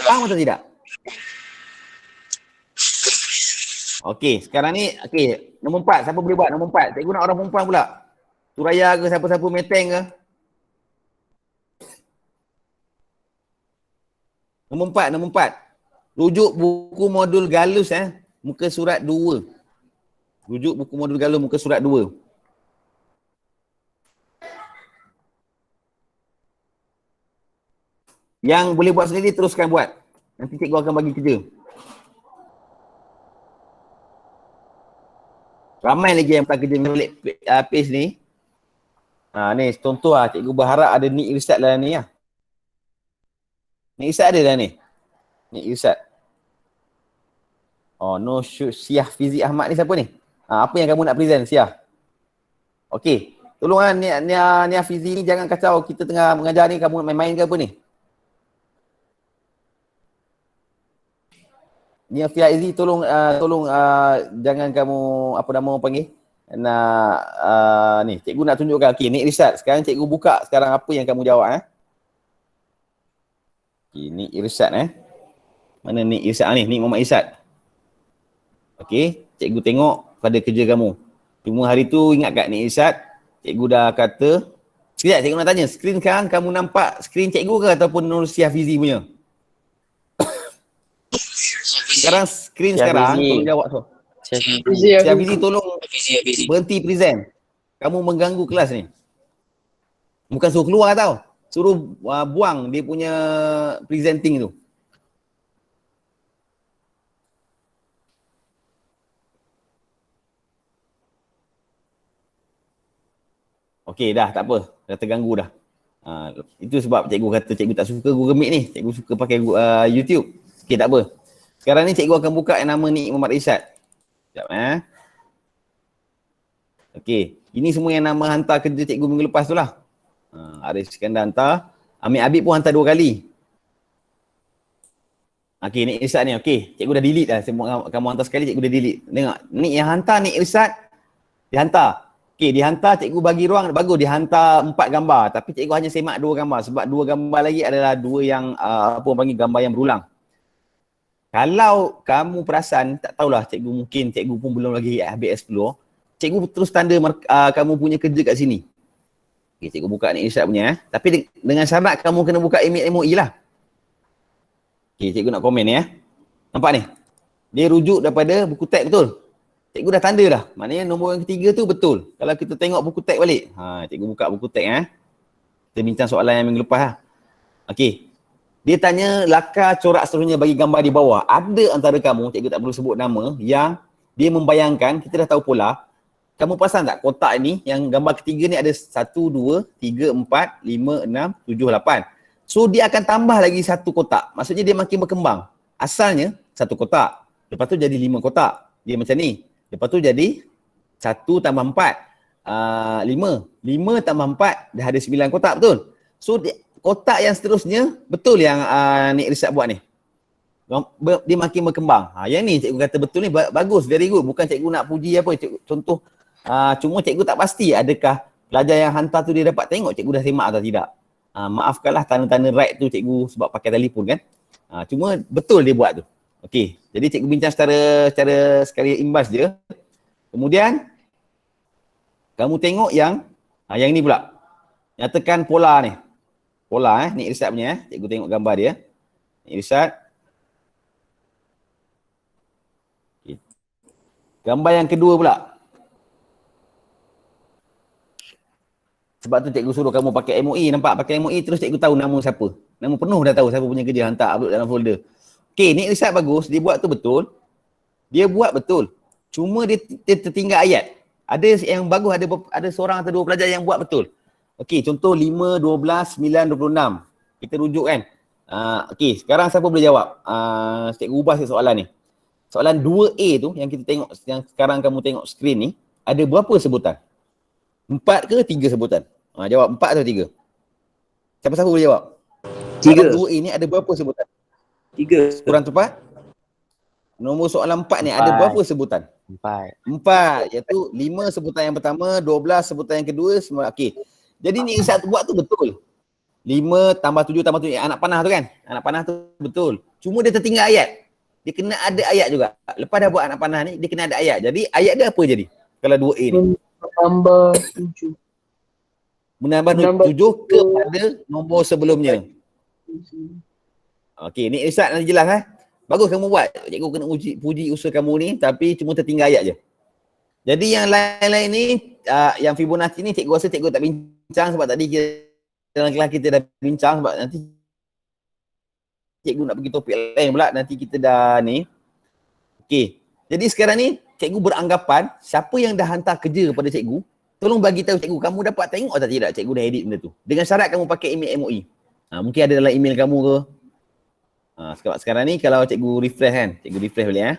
Faham atau tidak? Okey, sekarang ni nombor 4 siapa boleh buat nombor 4? Cikgu nak orang perempuan pula. Suraya ke siapa-siapa Meteng ke? Nombor 4. Rujuk buku modul Galus muka surat 2. Rujuk buku modul Galus muka surat 2. Yang boleh buat sendiri teruskan buat. Nanti cikgu akan bagi kerja. Ramai lagi yang tak kerja balik page ni. Ni contoh cikgu berharap ada Nik Irsad dalam ni lah. Nik Irsad ada dah ni. Nik Irsad. No Syah Fizik Ahmad ni siapa ni? Apa yang kamu nak present Syah? Okey. Tolong Nia Fizik ni jangan kacau. Kita tengah mengajar ni kamu main-main ke apa ni? Nia Fizik tolong jangan kamu apa nama orang panggil? Ni cikgu nak tunjukkan. Okey, Nik Irsad. Sekarang cikgu buka sekarang apa yang kamu jawab Okey, Nik Irsad Mana Nik Irsad ni? Nik Muhammad Irsad. Okey, cikgu tengok pada kerja kamu. Cuma hari tu ingat kat Nik Irsad, cikgu dah kata, sekejap cikgu nak tanya, skrin sekarang kamu nampak skrin cikgu ke ataupun Nur Syafizi punya? Sekarang skrin sekarang, tolong jawab so. Syafizi tolong berhenti present. Kamu mengganggu kelas ni. Bukan suruh keluar tau. Suruh buang dia punya presenting tu. Okey dah tak apa. Dah terganggu dah. Itu sebab cikgu kata cikgu tak suka Google Meet ni. Cikgu suka pakai YouTube. Okey tak apa. Sekarang ni cikgu akan buka yang nama Nik Muhammad Irsad. Sekejap Okey. Ini semua yang nama hantar kerja cikgu minggu lepas tu lah. Arif Iskandar hantar. Amir Habib pun hantar 2 kali. Okey, Nik Irsad ni. Okey, cikgu dah delete dah. Semua kamu hantar sekali, cikgu dah delete. Tengok, Nik yang hantar Nik Irsad, dia hantar. Okey, dia hantar, cikgu bagi ruang. Bagus, dia hantar 4 gambar. Tapi cikgu hanya semak 2 gambar. Sebab 2 gambar lagi adalah 2 yang, apa orang panggil, gambar yang berulang. Kalau kamu perasan, tak tahulah cikgu pun belum lagi habis explore. Cikgu terus tanda kamu punya kerja kat sini. Okay, cikgu buka Nik Irsad punya Tapi dengan syarat kamu kena buka email MOE lah. Okay, cikgu nak komen ni Nampak ni? Dia rujuk daripada buku teks betul? Cikgu dah tanda dah. Maknanya nombor yang ketiga tu betul. Kalau kita tengok buku teks balik. Cikgu buka buku teks Kita bincang soalan yang minggu lepas Okey. Dia tanya lakar corak seterusnya bagi gambar di bawah. Ada antara kamu, cikgu tak perlu sebut nama, yang dia membayangkan, kita dah tahu pola. Kamu perasan tak kotak ni yang gambar ketiga ni ada 1, 2, 3, 4, 5, 6, 7, 8. So dia akan tambah lagi 1 kotak. Maksudnya dia makin berkembang. Asalnya 1 kotak. Lepas tu jadi 5 kotak. Dia macam ni. Lepas tu jadi 1 tambah 4. 5. 5 tambah 4 dah ada 9 kotak betul. So kotak yang seterusnya betul yang Nik Irsad buat ni. Dia makin berkembang. Yang ni cikgu kata betul ni bagus, very good. Bukan cikgu nak puji apa. Contoh cuma cikgu tak pasti adakah pelajar yang hantar tu dia dapat tengok cikgu dah semak atau tidak. Maafkanlah tanda-tanda right tu cikgu sebab pakai telefon kan. Cuma betul dia buat tu. Okey, jadi cikgu bincang secara sekali imbas je. Kemudian kamu tengok yang ni pula. Nyatakan pola ni. Pola Nik Irsad punya Cikgu tengok gambar dia. Nik Irsad. Okay. Gambar yang kedua pula. Sebab tu cikgu suruh kamu pakai MOE. Nampak? Pakai MOE terus cikgu tahu nama siapa. Nama penuh dah tahu siapa punya kerja. Hantar upload dalam folder. Okey, Nik Irsad bagus. Dia buat tu betul. Dia buat betul. Cuma dia tertinggal ayat. Ada yang bagus, ada seorang atau 2 pelajar yang buat betul. Okey, contoh 5, 12, 9, 26. Kita rujuk kan. Okey, sekarang siapa boleh jawab? Cikgu ubah soalan ni. Soalan 2A tu yang kita tengok, yang sekarang kamu tengok skrin ni, ada berapa sebutan? 4 ke 3 sebutan? Jawab 4 atau 3? Siapa-siapa boleh jawab? 3. Dalam 2A ni ada berapa sebutan? 3. Kurang tepat? Nombor soalan 4 ni ada berapa sebutan? 4. 4, iaitu 5 sebutan yang pertama, 12 sebutan yang kedua, semua okey. Jadi ni Isyad buat tu betul. 5 tambah 7 tambah 7, anak panah tu kan? Anak panah tu betul. Cuma dia tertinggal ayat. Dia kena ada ayat juga. Lepas dah buat anak panah ni, dia kena ada ayat. Jadi ayat dia apa jadi? Kalau 2A ni. Tambah 7. Menambah Menambah 7 kepada nombor sebelumnya. Okey, ni Isyad nanti jelas Bagus kamu buat. Cikgu kena puji usaha kamu ni, tapi cuma tertinggal ayat je. Jadi yang lain-lain ni, yang Fibonacci ni cikgu rasa cikgu tak bincang sebab tadi dalam kelas kita dah bincang sebab nanti cikgu nak pergi topik lain pula, nanti kita dah ni. Okey, jadi sekarang ni cikgu beranggapan siapa yang dah hantar kerja kepada cikgu, tolong bagi tahu cikgu, kamu dapat tengok atau tidak cikgu dah edit benda tu. Dengan syarat kamu pakai email MOE. Mungkin ada dalam email kamu ke. Sebab sekarang ni kalau cikgu refresh kan, cikgu refresh boleh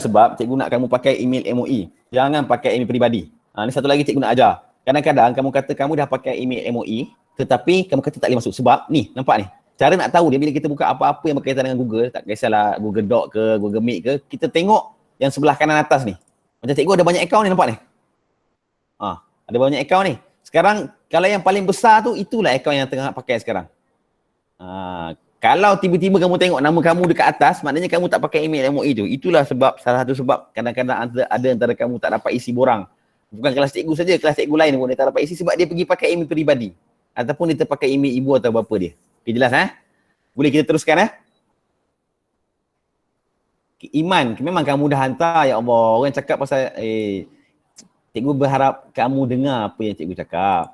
Sebab cikgu nak kamu pakai email MOE. Jangan pakai email peribadi. Ni satu lagi cikgu nak ajar. Kadang-kadang kamu kata kamu dah pakai email MOE, tetapi kamu kata tak boleh masuk. Sebab ni, nampak ni. Cara nak tahu dia bila kita buka apa-apa yang berkaitan dengan Google, tak kisahlah Google Doc ke, Google Meet ke, kita tengok yang sebelah kanan atas ni. Macam cikgu ada banyak akaun ni, nampak ni. Ada banyak akaun ni. Sekarang, kalau yang paling besar tu, itulah akaun yang tengah pakai sekarang. Kalau tiba-tiba kamu tengok nama kamu dekat atas, maknanya kamu tak pakai email MOE tu. Itulah sebab, salah satu sebab kadang-kadang ada antara kamu tak dapat isi borang. Bukan kelas cikgu saja, kelas cikgu lain pun dia tak dapat isi sebab dia pergi pakai email peribadi. Ataupun dia terpakai email ibu atau bapa dia. Okay, jelas Boleh kita teruskan Iman, memang kamu dah hantar, ya Allah. Orang cakap pasal, cikgu berharap kamu dengar apa yang cikgu cakap.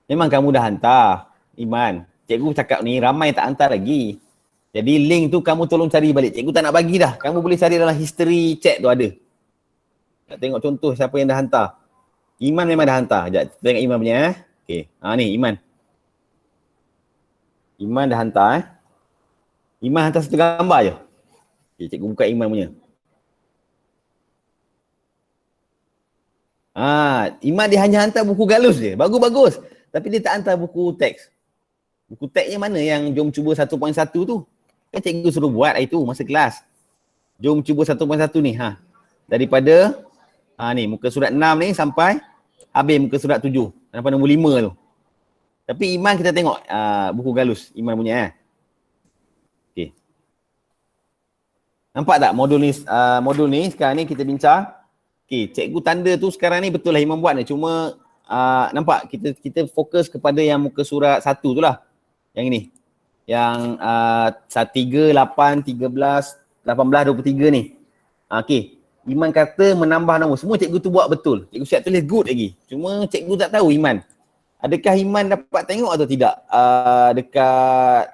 Memang kamu dah hantar, Iman. Cikgu cakap ni ramai tak hantar lagi. Jadi link tu kamu tolong cari balik. Cikgu tak nak bagi dah. Kamu boleh cari dalam history chat tu ada. Nak tengok contoh siapa yang dah hantar. Iman memang dah hantar. Sekejap, kita tengok Iman punya Okey. Ni Iman. Iman dah hantar Iman hantar satu gambar je. Okay, cikgu buka Iman punya. Iman dia hanya hantar buku galus je. Bagus-bagus. Tapi dia tak hantar buku teks. Buku teksnya mana yang jom cuba 1.1 tu? Kan cikgu suruh buat itu masa kelas. Jom cuba 1.1 ni. Daripada ni muka surat 6 ni sampai habis muka surat 7. Sampai nombor 5 tu. Tapi Iman kita tengok buku galus Iman punya Okey. Nampak tak modul ni sekarang ni kita bincang. Okey, cikgu tanda tu sekarang ni betul lah Iman buat ni. Cuma nampak kita fokus kepada yang muka surat 1 tu lah. Yang ini. Yang 3, 8, 13, 18, 23 ni. Okey. Iman kata menambah nombor. Semua cikgu tu buat betul. Cikgu siap tulis good lagi. Cuma cikgu tak tahu Iman. Adakah Iman dapat tengok atau tidak? Dekat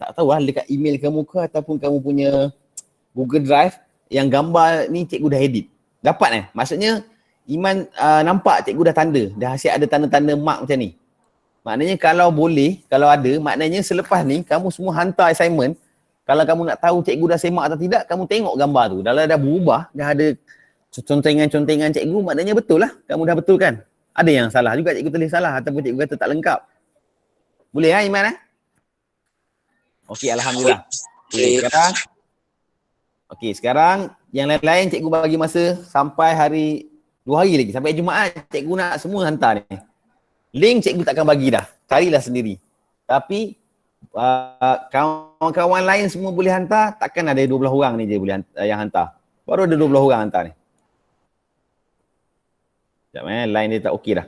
tak tahu dekat email kamu ke ataupun kamu punya Google Drive yang gambar ni cikgu dah edit. Dapat Maksudnya Iman nampak cikgu dah tanda. Dah asyik ada tanda-tanda mark macam ni. Maknanya kalau boleh, kalau ada, maknanya selepas ni kamu semua hantar assignment. Kalau kamu nak tahu cikgu dah semak atau tidak, kamu tengok gambar tu. Kalau dah berubah, dah ada contengan-contengan cikgu, maknanya betul lah. Kamu dah betul kan? Ada yang salah juga cikgu tulis salah ataupun cikgu kata tak lengkap. Boleh Iman Okey, Alhamdulillah. Sekarang yang lain-lain cikgu bagi masa sampai 2 hari lagi. Sampai Jumaat cikgu nak semua hantar ni. Link cikgu takkan bagi dah. Carilah sendiri. Tapi kawan-kawan lain semua boleh hantar. Takkan ada 12 orang ni je boleh yang hantar. Baru ada 12 orang hantar ni. Sekejap line dia tak okey dah.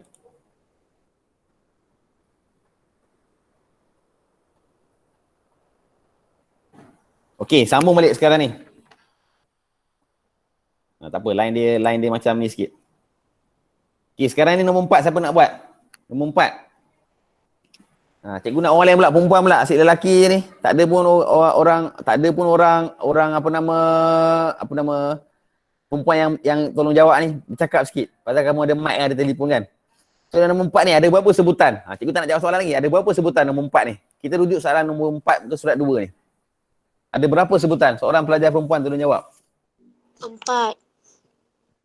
Okey, sambung balik sekarang ni. Tak apa, line dia macam ni sikit. Okey, sekarang ni nombor 4 siapa nak buat? Nombor 4. Cikgu nak orang lain pula, perempuan pula, asyik lelaki je ni. Tak ada pun orang apa nama perempuan yang tolong jawab ni, bercakap sikit. Pasal kamu ada mic, ada telefon kan. So nombor 4 ni ada berapa sebutan? Cikgu tak nak jawab soalan lagi. Ada berapa sebutan nombor 4 ni? Kita rujuk soalan nombor 4 ke surat 2 ni. Ada berapa sebutan? Seorang pelajar perempuan tolong jawab. 4.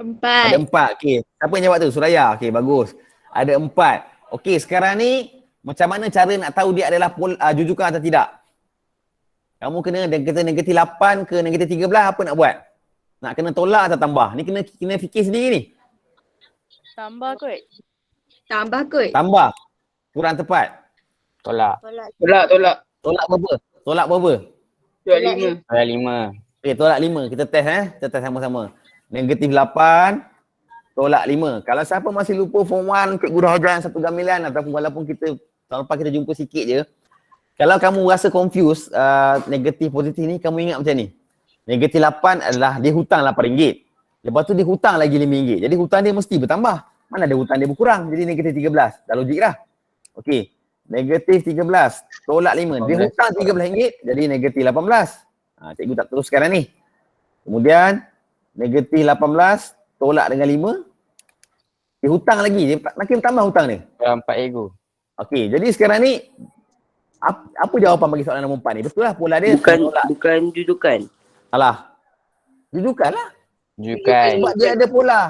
Ada 4. Okey. Siapa yang jawab tu? Suraya. Okey, bagus. Ada 4. Okey, sekarang ni macam mana cara nak tahu dia adalah jujukan atau tidak? Kamu kena kata negatif 8 ke negatif 13, apa nak buat? Nak kena tolak atau tambah? Ni kena fikir sendiri ni. Tambah kot. Tambah kot. Tambah. Kurang tepat. Tolak. Tolak. Tolak berapa? Tolak berapa? Tolak 5. Tolak 5. Okey, tolak 5. Kita test Kita test sama-sama. Negatif 8, tolak 5. Kalau siapa masih lupa form 1, cikgu dah ajar satu gamilan ataupun walaupun kita tahun lepas kita jumpa sikit je. Kalau kamu rasa confused, negatif positif ni, kamu ingat macam ni. Negatif 8 adalah dia hutang RM8. Lepas tu dia hutang lagi RM5. Jadi hutang dia mesti bertambah. Mana ada hutang dia berkurang. Jadi negatif 13. Dah logik dah. Okey. Negatif 13. Tolak 5. Dia hutang RM13. Jadi negatif 18. Cikgu tak teruskan dah ni. Kemudian negatif 18 tolak dengan 5. Dia hutang lagi. Dia makin tambah hutang ni. 4 ego. Okey. Jadi sekarang ni apa jawapan bagi soalan nombor 4 ni? Betul lah pola dia. Bukan jujukan. Alah. Jujukan lah. Jujukan. Sebab dia ada pola.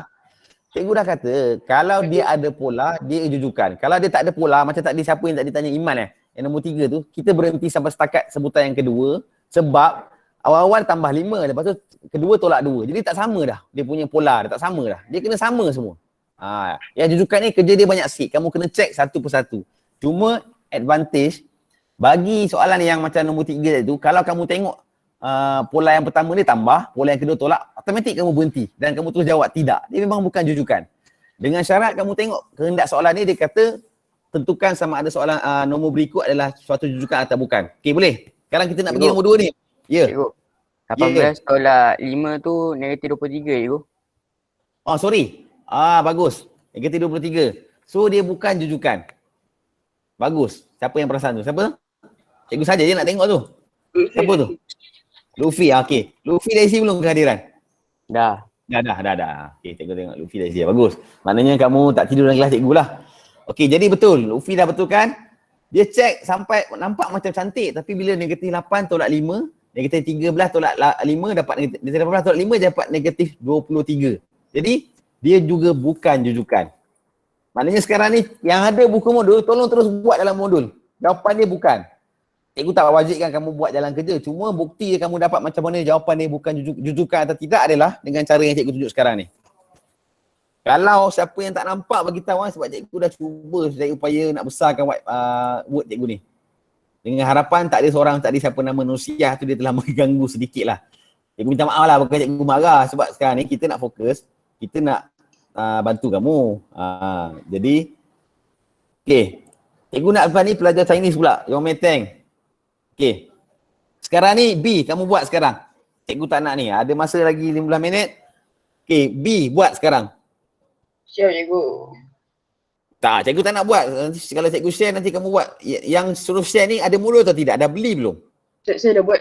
Cikgu dah kata, kalau dia ada pola, dia jujukan. Kalau dia tak ada pola, macam tadi siapa yang tadi tanya Iman yang nombor 3 tu, kita berhenti sampai setakat sebutan yang kedua sebab awal-awal tambah 5, lepas tu kedua tolak 2. Jadi tak sama dah. Dia punya pola dia tak sama dah. Dia kena sama semua. Yang jujukan ni kerja dia banyak sikit. Kamu kena check satu persatu. Cuma advantage bagi soalan yang macam nombor 3 tu, kalau kamu tengok pola yang pertama ni tambah, pola yang kedua tolak, automatik kamu berhenti dan kamu terus jawab tidak. Dia memang bukan jujukan. Dengan syarat kamu tengok kehendak soalan ni, dia kata tentukan sama ada soalan nombor berikut adalah suatu jujukan atau bukan. Okey, boleh? Sekarang kita nak pergi nombor 2 ni. Ya. Cikgu. 18 tolak 5 tu negatif 23 cikgu. Oh, sorry. Bagus. Negatif 23. So dia bukan jujukan. Bagus. Siapa yang perasan tu? Siapa? Cikgu saja je nak tengok tu. Siapa tu? Luffy. Okey. Luffy dah isi belum kehadiran? Dah. Dah. Okey, cikgu tengok Luffy dah isi. Bagus. Maknanya kamu tak tidur dalam kelas cikgu lah. Okey, jadi betul. Luffy dah betul kan? Dia check sampai nampak macam cantik, tapi bila negatif 8 tolak 5, negatif 13 tolak 5 dapat negatif 18 tolak 5 dapat negatif 23. Jadi dia juga bukan jujukan. Maknanya sekarang ni yang ada buku modul, tolong terus buat dalam modul. Jawapan dia bukan. Cikgu tak wajibkan kamu buat jalan kerja. Cuma bukti kamu dapat macam mana jawapan dia bukan jujukan atau tidak adalah dengan cara yang cikgu tunjuk sekarang ni. Kalau siapa yang tak nampak bagi tahu sebab cikgu dah cuba sedaya upaya nak besarkan word cikgu ni. Dengan harapan tak ada siapa nama Nusiah tu dia telah mengganggu sedikit lah. Cikgu minta maaf lah bukan cikgu marah sebab sekarang ni kita nak fokus, kita nak bantu kamu. Jadi, okey. Cikgu nak lepas ni pelajar Chinese pula, Yometeng. Okey. Sekarang ni B, kamu buat sekarang. Cikgu tak nak ni, ada masa lagi 15 minit. Okey, B buat sekarang. Siap cikgu. Tak, cikgu tak nak buat. Nanti, kalau cikgu share nanti kamu buat. Yang suruh share ni ada mula atau tidak? Dah beli belum? Saya dah buat.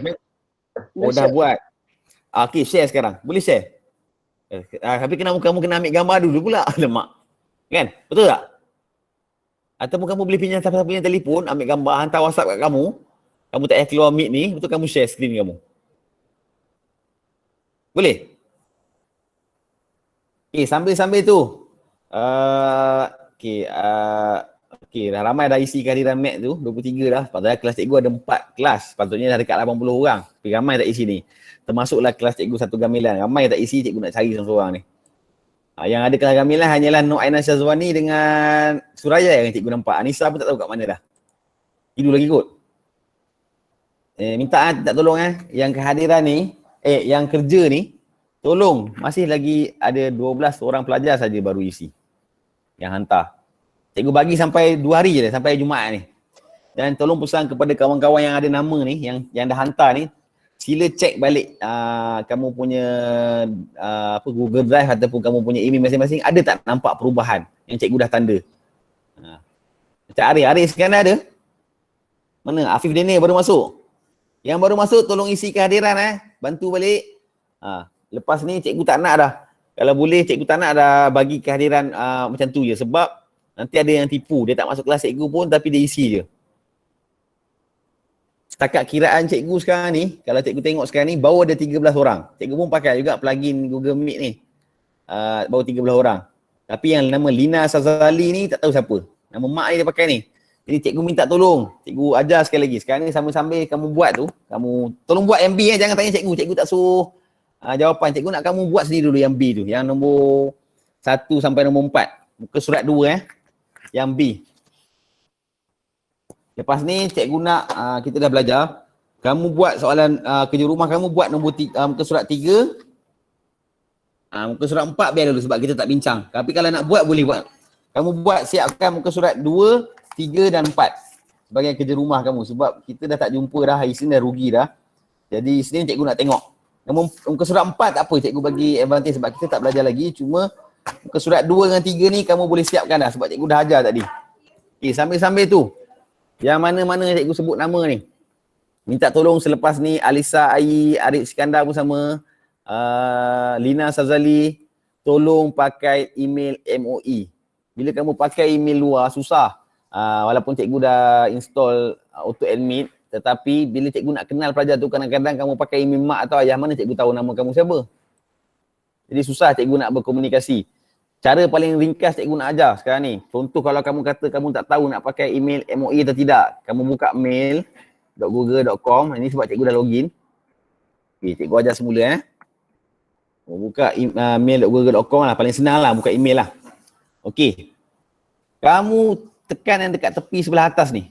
Oh, dah buat. Okey, share sekarang. Boleh share? Tapi kamu kena ambil gambar dulu pula. Lemak. Kan? Betul tak? Ataupun kamu boleh pinjam siapa-siapa punya telefon, ambil gambar, hantar WhatsApp kat kamu. Kamu tak payah keluar mic ni, betul kamu share skrin kamu. Boleh? Okey, sambil-sambil tu. Okey, dah ramai dah isi kehadiran Mac tu, 23 dah. Patutnya kelas cikgu ada 4 kelas. Patutnya dah dekat 80 orang. Tapi ramai tak isi ni. Termasuklah kelas cikgu satu gamilan. Ramai tak isi, cikgu nak cari seorang-seorang ni. Yang ada kelas gamilan hanyalah Nur Aina Syazwani dengan Suraya yang cikgu nampak. Anissa pun tak tahu kat mana dah. Tidur lagi kot. Minta tak tolong yang kehadiran ni, yang kerja ni, tolong masih lagi ada 12 orang pelajar saja baru isi. Yang hantar. Cikgu bagi sampai 2 hari je sampai Jumaat ni. Dan tolong pesan kepada kawan-kawan yang ada nama ni, yang dah hantar ni, sila cek balik kamu punya Google Drive ataupun kamu punya email masing-masing, ada tak nampak perubahan yang cikgu dah tanda. Macam Arif sekarang ada? Mana? Afif Daniel baru masuk. Yang baru masuk tolong isi kehadiran bantu balik. Lepas ni cikgu tak nak dah. Kalau boleh cikgu tak nak dah bagi kehadiran macam tu je sebab nanti ada yang tipu. Dia tak masuk kelas cikgu pun tapi dia isi je. setakat kiraan cikgu sekarang ni, kalau cikgu tengok sekarang ni, baru ada 13 orang. Cikgu pun pakai juga plugin Google Meet ni. Baru 13 orang. Tapi yang nama Lina Sazali ni tak tahu siapa. Nama mak dia pakai ni. Jadi cikgu minta tolong. Cikgu ajar sekali lagi. Sekarang ni sambil-sambil kamu buat tu, kamu tolong buat yang B jangan tanya cikgu. Cikgu tak suruh jawapan. Cikgu nak kamu buat sendiri dulu yang B tu. Yang nombor 1 sampai nombor 4. Muka surat 2 Yang B. Lepas ni cikgu nak kita dah belajar. Kamu buat soalan kerja rumah kamu buat nombor muka surat 3. Muka surat 4 biar dulu sebab kita tak bincang. Tapi kalau nak buat boleh buat. Kamu buat siapkan muka surat 2, 3 dan 4 sebagai kerja rumah kamu sebab kita dah tak jumpa dah, hari Isnin dah rugi dah. Jadi Isnin cikgu nak tengok. Muka surat 4 tak apa, cikgu bagi advantage sebab kita tak belajar lagi. Cuma muka surat 2 dengan 3 ni kamu boleh siapkan dah sebab cikgu dah ajar tadi. Okay, sambil-sambil tu. Yang mana-mana cikgu sebut nama ni. Minta tolong selepas ni Alisa Ai, Arif Iskandar pun sama. Lina Sazali, tolong pakai email MOE. Bila kamu pakai email luar susah. Walaupun cikgu dah install auto admit, tetapi bila cikgu nak kenal pelajar tu kadang-kadang kamu pakai email mak atau ayah, mana cikgu tahu nama kamu siapa. Jadi susah cikgu nak berkomunikasi. Cara paling ringkas cikgu nak ajar sekarang ni. Contoh kalau kamu kata kamu tak tahu nak pakai email MOE atau tidak, kamu buka mail.google.com. Ini sebab cikgu dah login. Okay, cikgu ajar semula buka mail.google.com lah, paling senang lah buka email lah. Okey. Kamu tekan yang dekat tepi sebelah atas ni.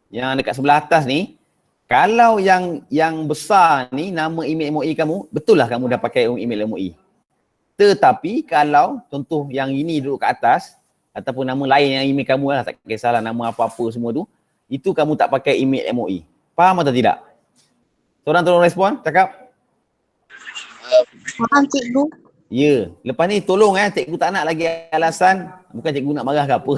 Yang dekat sebelah atas ni, kalau yang besar ni nama email MOE kamu, betul lah kamu dah pakai email MOE. Tetapi kalau contoh yang ini duduk kat atas ataupun nama lain yang email kamu lah, tak kisahlah nama apa-apa semua tu, itu kamu tak pakai email MOE. Faham atau tidak? Seorang tolong respon, cakap. Faham cikgu. Ya, lepas ni tolong cikgu tak nak lagi alasan, bukan cikgu nak marah ke apa.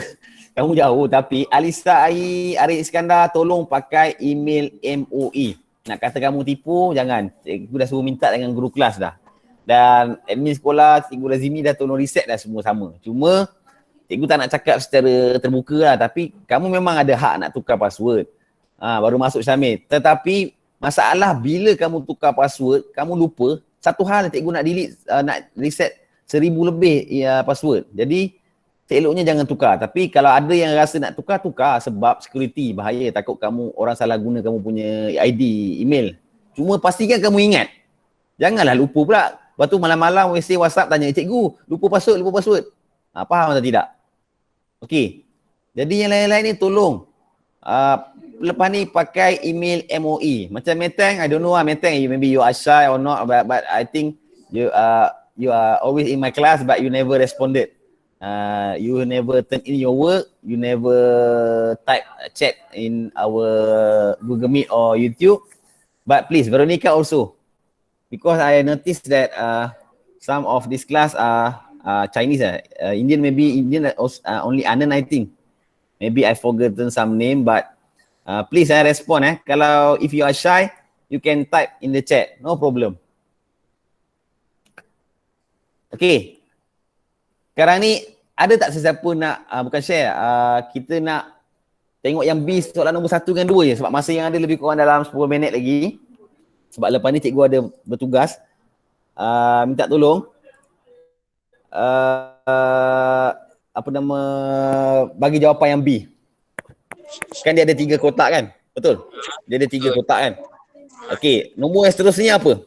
Kamu jauh, tapi Alisa Ai, Arif Iskandar, tolong pakai email MOE. Nak kata kamu tipu, jangan. Cikgu dah suruh minta dengan guru kelas dah. Dan admin sekolah, Cikgu Razimi dah tolong reset dah semua sama. Cuma cikgu tak nak cakap secara terbuka lah, tapi kamu memang ada hak nak tukar password. Baru masuk Syamil. Tetapi masalah bila kamu tukar password, kamu lupa. Satu hal cikgu nak delete, nak reset 1000 lebih password. Jadi seeloknya jangan tukar. Tapi kalau ada yang rasa nak tukar, tukar sebab security bahaya. Takut kamu orang salah guna kamu punya ID, email. Cuma pastikan kamu ingat. Janganlah lupa pula. Lepas tu malam-malam WhatsApp tanya, cikgu lupa password. Faham atau tidak? Okey. Jadi yang lain-lain ni tolong. Lepas ni pakai email MOE. Macam Meteng, I don't know Meteng, maybe you are shy or not, but I think you are always in my class but you never responded. You never turn in your work, you never type chat in our Google Meet or YouTube. But please, Veronica also, because I noticed that some of this class are Chinese, Indian, maybe Indian only Anand I think. Maybe I forgotten some name, but please respond. Kalau if you are shy, you can type in the chat, no problem. Okay. Sekarang ni ada tak sesiapa nak bukan share, kita nak tengok yang B soalan nombor 1 dengan 2 je sebab masa yang ada lebih kurang dalam 10 minit lagi. Sebab lepas ni cikgu ada bertugas. Minta tolong bagi jawapan yang B. Kan dia ada 3 kotak kan? Betul? Dia ada 3 kotak kan? Okey, nombor yang seterusnya apa?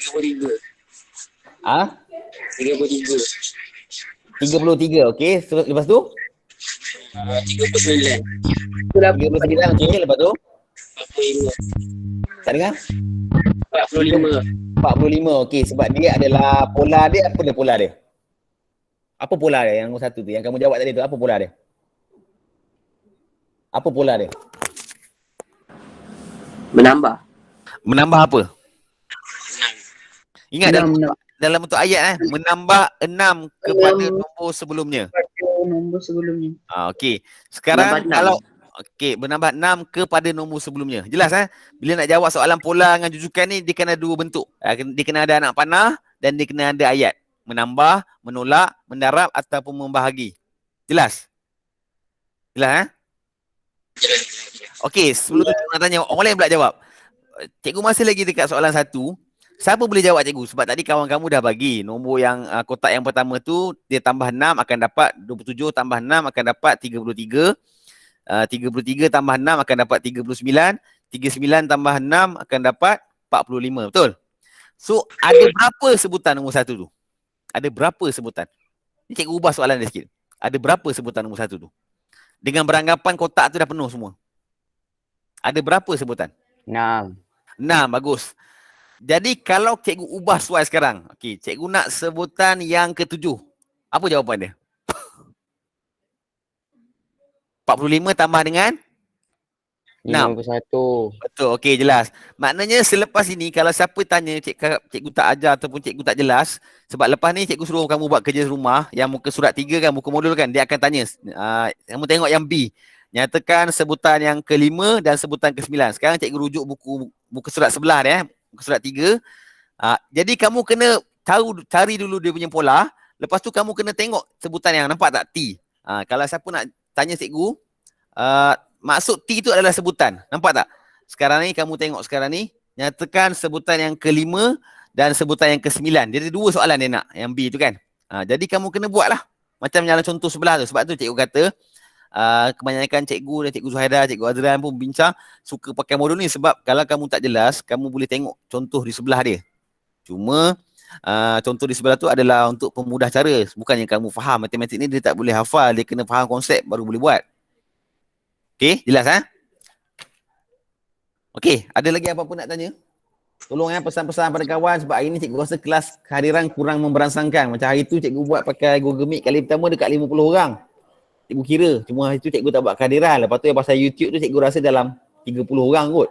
33. 33, okey. Lepas tu? 39. 39, okey. Lepas tu? 45. Tak dengar? 45. 45, okey. Sebab dia adalah pola dia, apa dia pola dia? Apa pola dia yang nombor 1 tu? Yang kamu jawab tadi tu, apa pola dia? Apa pola dia? Menambah. Menambah apa? Ingat Enam. dalam bentuk ayat menambah 6 kepada nombor sebelumnya. Nombor sebelumnya. Okey. Sekarang Menambah kalau menambah 6 kepada nombor sebelumnya. Jelas bila nak jawab soalan pola dengan jujukan ni dia kena 2 bentuk. Dia kena ada anak panah dan dia kena ada ayat. Menambah, menolak, mendarab ataupun membahagi. Jelas? Jelas Okey, sebelum tu cikgu nak tanya, orang lain pula jawab. Cikgu masih lagi dekat soalan 1. Siapa boleh jawab cikgu? Sebab tadi kawan kamu dah bagi nombor yang kotak yang pertama tu dia tambah 6 akan dapat 27 tambah 6 akan dapat 33. 33 tambah 6 akan dapat 39. 39 tambah 6 akan dapat 45. Betul? So, ada berapa sebutan nombor 1 tu? Ada berapa sebutan? Ni cikgu ubah soalan dia sikit. Ada berapa sebutan nombor 1 tu? Dengan beranggapan kotak tu dah penuh semua. Ada berapa sebutan? 6. 6, bagus. Jadi kalau cikgu ubah soal sekarang, okey, cikgu nak sebutan yang ke-7. Apa jawapan dia? 45 tambah dengan 6. 51. Betul, okey, jelas. Maknanya selepas ini kalau siapa tanya cikgu tak ajar ataupun cikgu tak jelas, sebab lepas ni cikgu suruh kamu buat kerja rumah yang muka surat 3 kan, muka modul kan, dia akan tanya, kamu tengok yang B. Nyatakan sebutan yang ke-5 dan sebutan ke-9. Sekarang cikgu rujuk buku surat sebelah dia, muka surat 3. Jadi kamu kena cari dulu dia punya pola. Lepas tu kamu kena tengok sebutan yang nampak tak T. Kalau siapa nak tanya cikgu, maksud T itu adalah sebutan. Nampak tak? Sekarang ni kamu tengok sekarang ni, nyatakan sebutan yang ke-5 dan sebutan yang ke-9. Jadi 2 soalan dia nak, yang B tu kan. Jadi kamu kena buat lah. Macam jalan contoh sebelah tu. Sebab tu cikgu kata, kebanyakan cikgu dan cikgu Zuhaida, cikgu Azran pun bincang suka pakai modul ni sebab kalau kamu tak jelas, kamu boleh tengok contoh di sebelah dia. Cuma contoh di sebelah tu adalah untuk pemudah cara. Bukannya kamu faham matematik ni dia tak boleh hafal, dia kena faham konsep baru boleh buat. Okey, jelas Okey, ada lagi apa-apa nak tanya? Tolong pesan-pesan pada kawan sebab hari ni cikgu rasa kelas kehadiran kurang memberansangkan. Macam hari tu cikgu buat pakai Google Meet kali pertama dekat 50 orang. Cikgu kira, cuma hari tu cikgu tak buat kehadiran. Lepas tu yang pasal YouTube tu cikgu rasa dalam 30 orang kot.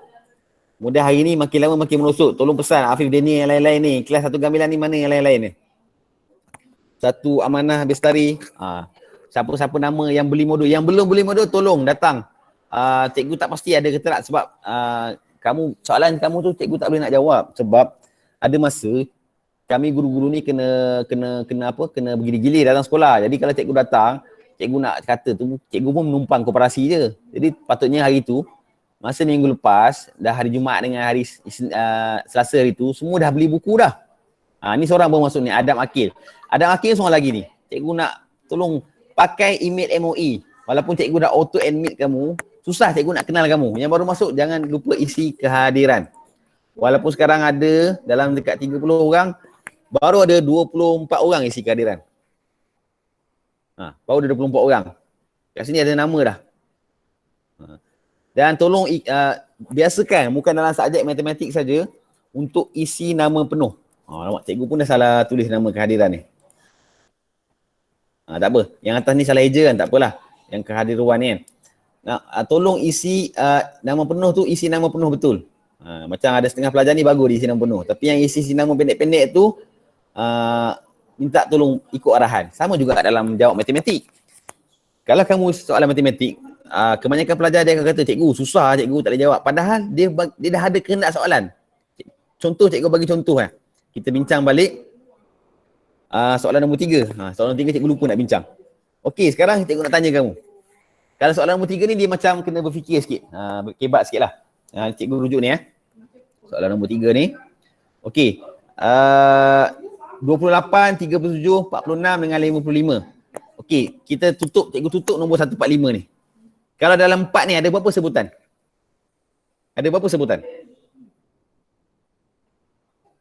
Kemudian hari ni makin lama makin merosot. Tolong pesan Afif Deni yang lain-lain ni. Kelas 1 Gambilan ni mana yang lain-lain ni? Satu Amanah Bestari. Siapa-siapa nama yang beli modul. Yang belum beli modul tolong datang. Cikgu tak pasti ada ke tak sebab soalan kamu tu cikgu tak boleh nak jawab. Sebab ada masa kami guru-guru ni kena bergilir-gilir datang sekolah. Jadi kalau cikgu datang, cikgu nak kata tu, cikgu pun menumpang koperasi je. Jadi patutnya hari tu, masa minggu lepas, dah hari Jumaat dengan hari Selasa hari tu, semua dah beli buku dah. Ni seorang baru masuk ni, Adam Akil. Adam Akil seorang lagi ni. Cikgu nak tolong pakai email MOE. Walaupun cikgu dah auto admit kamu, susah cikgu nak kenal kamu. Yang baru masuk, jangan lupa isi kehadiran. Walaupun sekarang ada dalam dekat 30 orang, baru ada 24 orang isi kehadiran. Baru ada 24 orang. Kat sini ada nama dah. Dan tolong biasakan, bukan dalam subjek matematik saja, untuk isi nama penuh. Nampak cikgu pun dah salah tulis nama kehadiran ni. Tak apa. Yang atas ni salah eja kan, tak apalah. Yang kehadiran ni kan. Tolong isi nama penuh tu, isi nama penuh betul. Macam ada setengah pelajar ni bagus diisi nama penuh. Tapi yang isi nama pendek-pendek tu, minta tolong ikut arahan. Sama juga dalam jawab matematik. Kalau kamu soalan matematik, kebanyakan pelajar dia akan kata, cikgu susah, cikgu tak boleh jawab. Padahal dia dah ada kehendak soalan. Contoh, cikgu bagi contoh Kita bincang balik soalan nombor 3. Soalan nombor 3 cikgu lupa nak bincang. Okey, sekarang cikgu nak tanya kamu. Kalau soalan nombor 3 ni dia macam kena berfikir sikit. Kebat sikit lah. Cikgu rujuk ni soalan nombor 3 ni. Okey. 28, 37, 46 dengan 55. Okey, cikgu tutup nombor 145 ni. Kalau dalam 4 ni ada berapa sebutan? Ada berapa sebutan?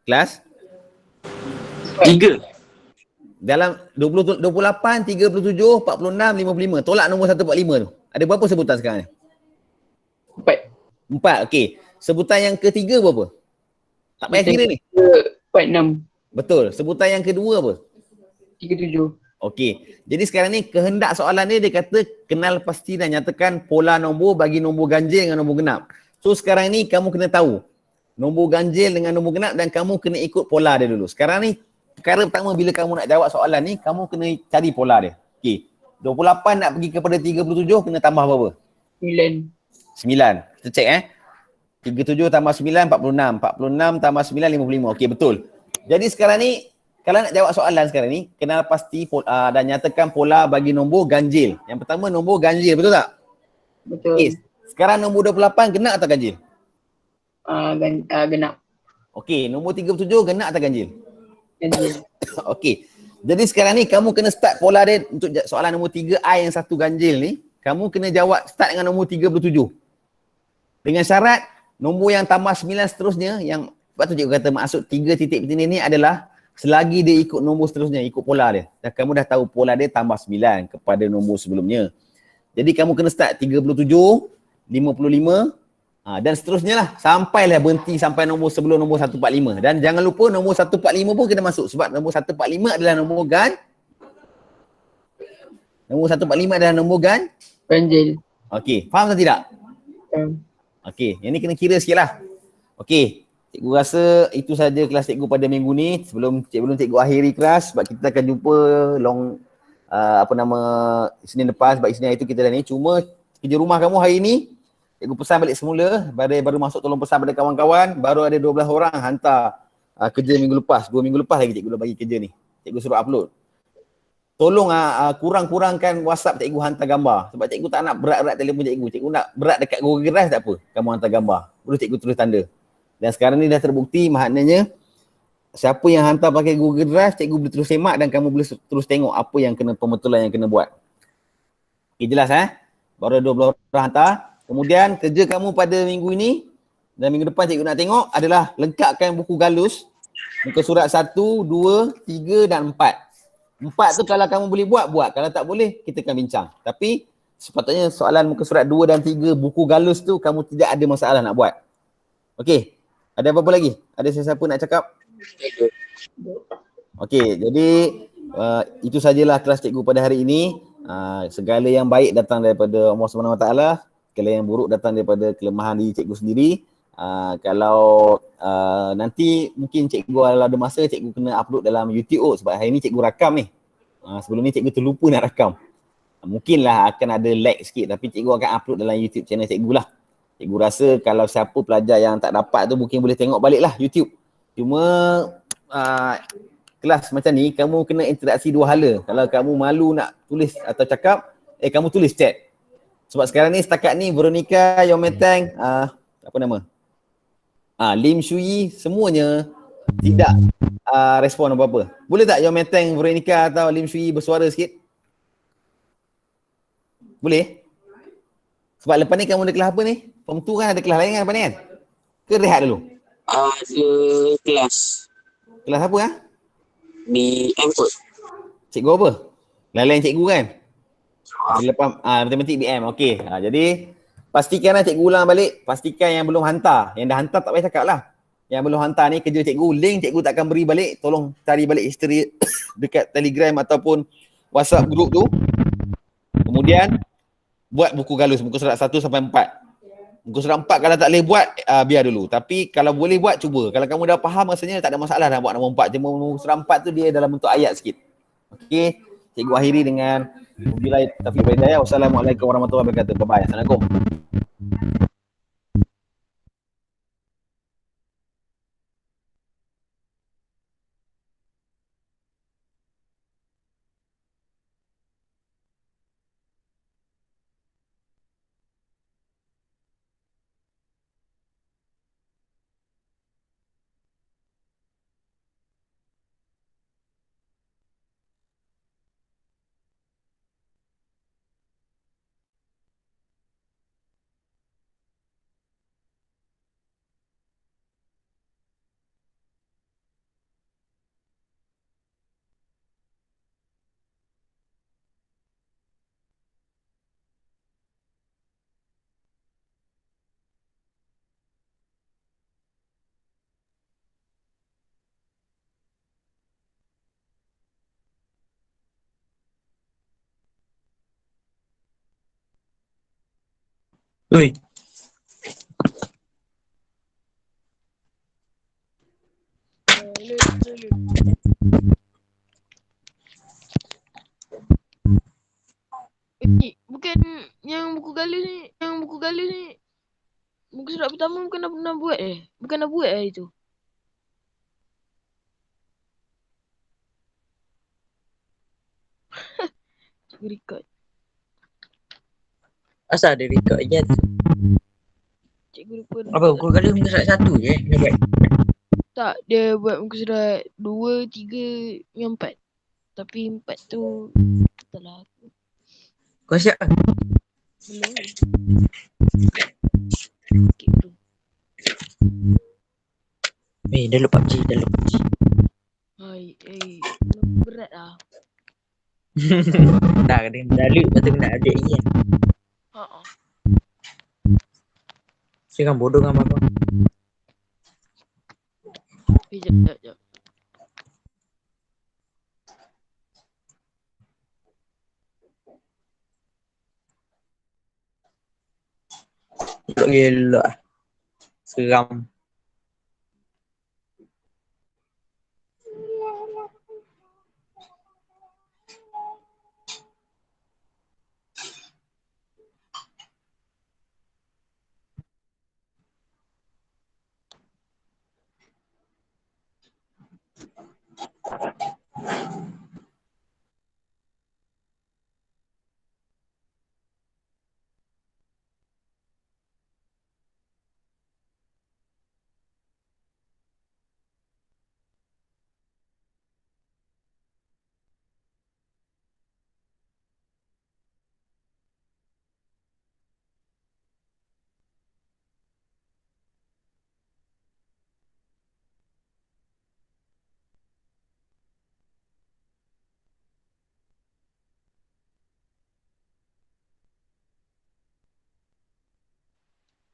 Kelas? 3. Dalam 28, 37, 46, 55. Tolak nombor 145 tu. Ada berapa sebutan sekarang ni? 4, okey. Sebutan yang ketiga berapa? Tak payah kira ni. 46. Betul. Sebutan yang kedua apa? 37. Okey. Jadi sekarang ni kehendak soalan dia kata kenal pasti dan nyatakan pola nombor bagi nombor ganjil dengan nombor genap. So sekarang ni kamu kena tahu nombor ganjil dengan nombor genap dan kamu kena ikut pola dia dulu. Sekarang ni perkara pertama bila kamu nak jawab soalan ni, kamu kena cari pola dia. Okey. 28 nak pergi kepada 37 kena tambah berapa? 9. 9. Kita cek 37 tambah 9, 46. 46 tambah 9, 55. Okey, betul. Jadi sekarang ni, kalau nak jawab soalan sekarang ni, kenal pasti dan nyatakan pola bagi nombor ganjil. Yang pertama nombor ganjil, betul tak? Betul. Okay. Sekarang nombor 28 genap atau ganjil? Genap. Okey, nombor 37 genap atau ganjil? Ganjil. Okey. Jadi sekarang ni kamu kena start pola dia untuk soalan nombor 3I yang satu ganjil ni. Kamu kena jawab start dengan nombor 37. Dengan syarat nombor yang tambah 9 seterusnya yang sebab tu cikgu kata maksud 3 titik bertindih ni adalah selagi dia ikut nombor seterusnya, ikut pola dia. Dan kamu dah tahu pola dia tambah 9 kepada nombor sebelumnya. Jadi kamu kena start 37, 55 dan seterusnya lah. Sampailah berhenti sampai nombor sebelum nombor 145. Dan jangan lupa nombor 145 pun kena masuk sebab nombor 145 adalah nombor Nombor 145 adalah nombor Ganjil. Okey, faham atau tidak? Okey, yang ni kena kira sikit lah. Okey, cikgu rasa itu saja kelas cikgu pada minggu ni. Sebelum cikgu akhiri kelas sebab kita akan jumpa Isnin depan sebab Isnin hari tu kita dah ni. Cuma kerja rumah kamu hari ni, cikgu pesan balik semula. Baru masuk tolong pesan pada kawan-kawan. Baru ada 12 orang hantar kerja minggu lepas. 2 minggu lepas lagi cikgu dah bagi kerja ni. Cikgu suruh upload. Tolong kurang-kurangkan WhatsApp cikgu hantar gambar. Sebab cikgu tak nak berat-berat telefon cikgu. Cikgu nak berat dekat Google Drive tak apa. Kamu hantar gambar. Boleh cikgu tulis tanda. Dan sekarang ni dah terbukti maknanya siapa yang hantar pakai Google Drive, cikgu boleh terus semak dan kamu boleh terus tengok apa yang kena pembetulan yang kena buat. Okay, jelas Baru 12 orang hantar. Kemudian kerja kamu pada minggu ini dan minggu depan cikgu nak tengok adalah lengkapkan buku galus. Muka surat 1, 2, 3 dan 4. 4 tu kalau kamu boleh buat. Kalau tak boleh, kita akan bincang. Tapi sepatutnya soalan muka surat 2 dan 3 buku galus tu kamu tidak ada masalah nak buat. Okey. Ada apa-apa lagi? Ada sesiapa nak cakap? Okey, jadi itu sajalah kelas cikgu pada hari ini. Segala yang baik datang daripada Allah SWT. Segala yang buruk datang daripada kelemahan diri cikgu sendiri. Kalau nanti mungkin cikgu kalau ada masa cikgu kena upload dalam YouTube sebab hari ni cikgu rakam ni. Sebelum ni cikgu terlupa nak rakam. Mungkinlah akan ada lag sikit tapi cikgu akan upload dalam YouTube channel cikgu lah. Cikgu rasa kalau siapa pelajar yang tak dapat tu mungkin boleh tengok balik lah YouTube. Cuma kelas macam ni kamu kena interaksi dua hala. Kalau kamu malu nak tulis atau cakap, kamu tulis chat. Sebab sekarang ni setakat ni Veronica, Yometeng, Lim Shui semuanya tidak respon apa-apa. Boleh tak Yometeng, Veronica atau Lim Shui bersuara sikit? Boleh? Sebab lepas ni kamu ada kelas apa ni? Form 2 kan ada kelas lain kan lepas ni kan? Ke rehat dulu? Ada kelas Kelas apa di Amput. Cikgu apa? Lain-lain cikgu kan? Lepas matematik BM. Okey. Jadi pastikanlah cikgu ulang balik. Pastikan yang belum hantar. Yang dah hantar tak payah cakap lah. Yang belum hantar ni kerja cikgu. Link cikgu takkan beri balik. Tolong cari balik history dekat Telegram ataupun WhatsApp group tu. Kemudian buat buku galus muka surat 1 sampai 4. Muka surat 4 kalau tak boleh buat biar dulu. Tapi kalau boleh buat cuba. Kalau kamu dah faham rasanya tak ada masalah dah buat nombor 4. Cuma muka surat 4 tu dia dalam bentuk ayat sikit. Okey. Cikgu akhiri dengan wabillahi taufiq wal hidayah. Wassalamualaikum warahmatullahi wabarakatuh. Bye bye. Assalamualaikum. Oi, Bukan yang buku galus ni, muka surat pertama bukan dah pernah buat Bukan dah buat itu. Cikgu record. Asal ada record je. Cikgu lupa. Apa pukul kali muka surat 1 je dia buat. Tak, dia buat muka surat 2, 3, yang 4. Tapi 4 tu setelah aku. Kau siap kan? Belum. Sikit tu. Dah lupa PUBG. Hai, berat lah. Dah kena loot lepas tu kena update lagi kan. Haa. Sekarang bodoh dengan abang. Jap. Gelak. Seram.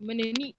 Mana ni?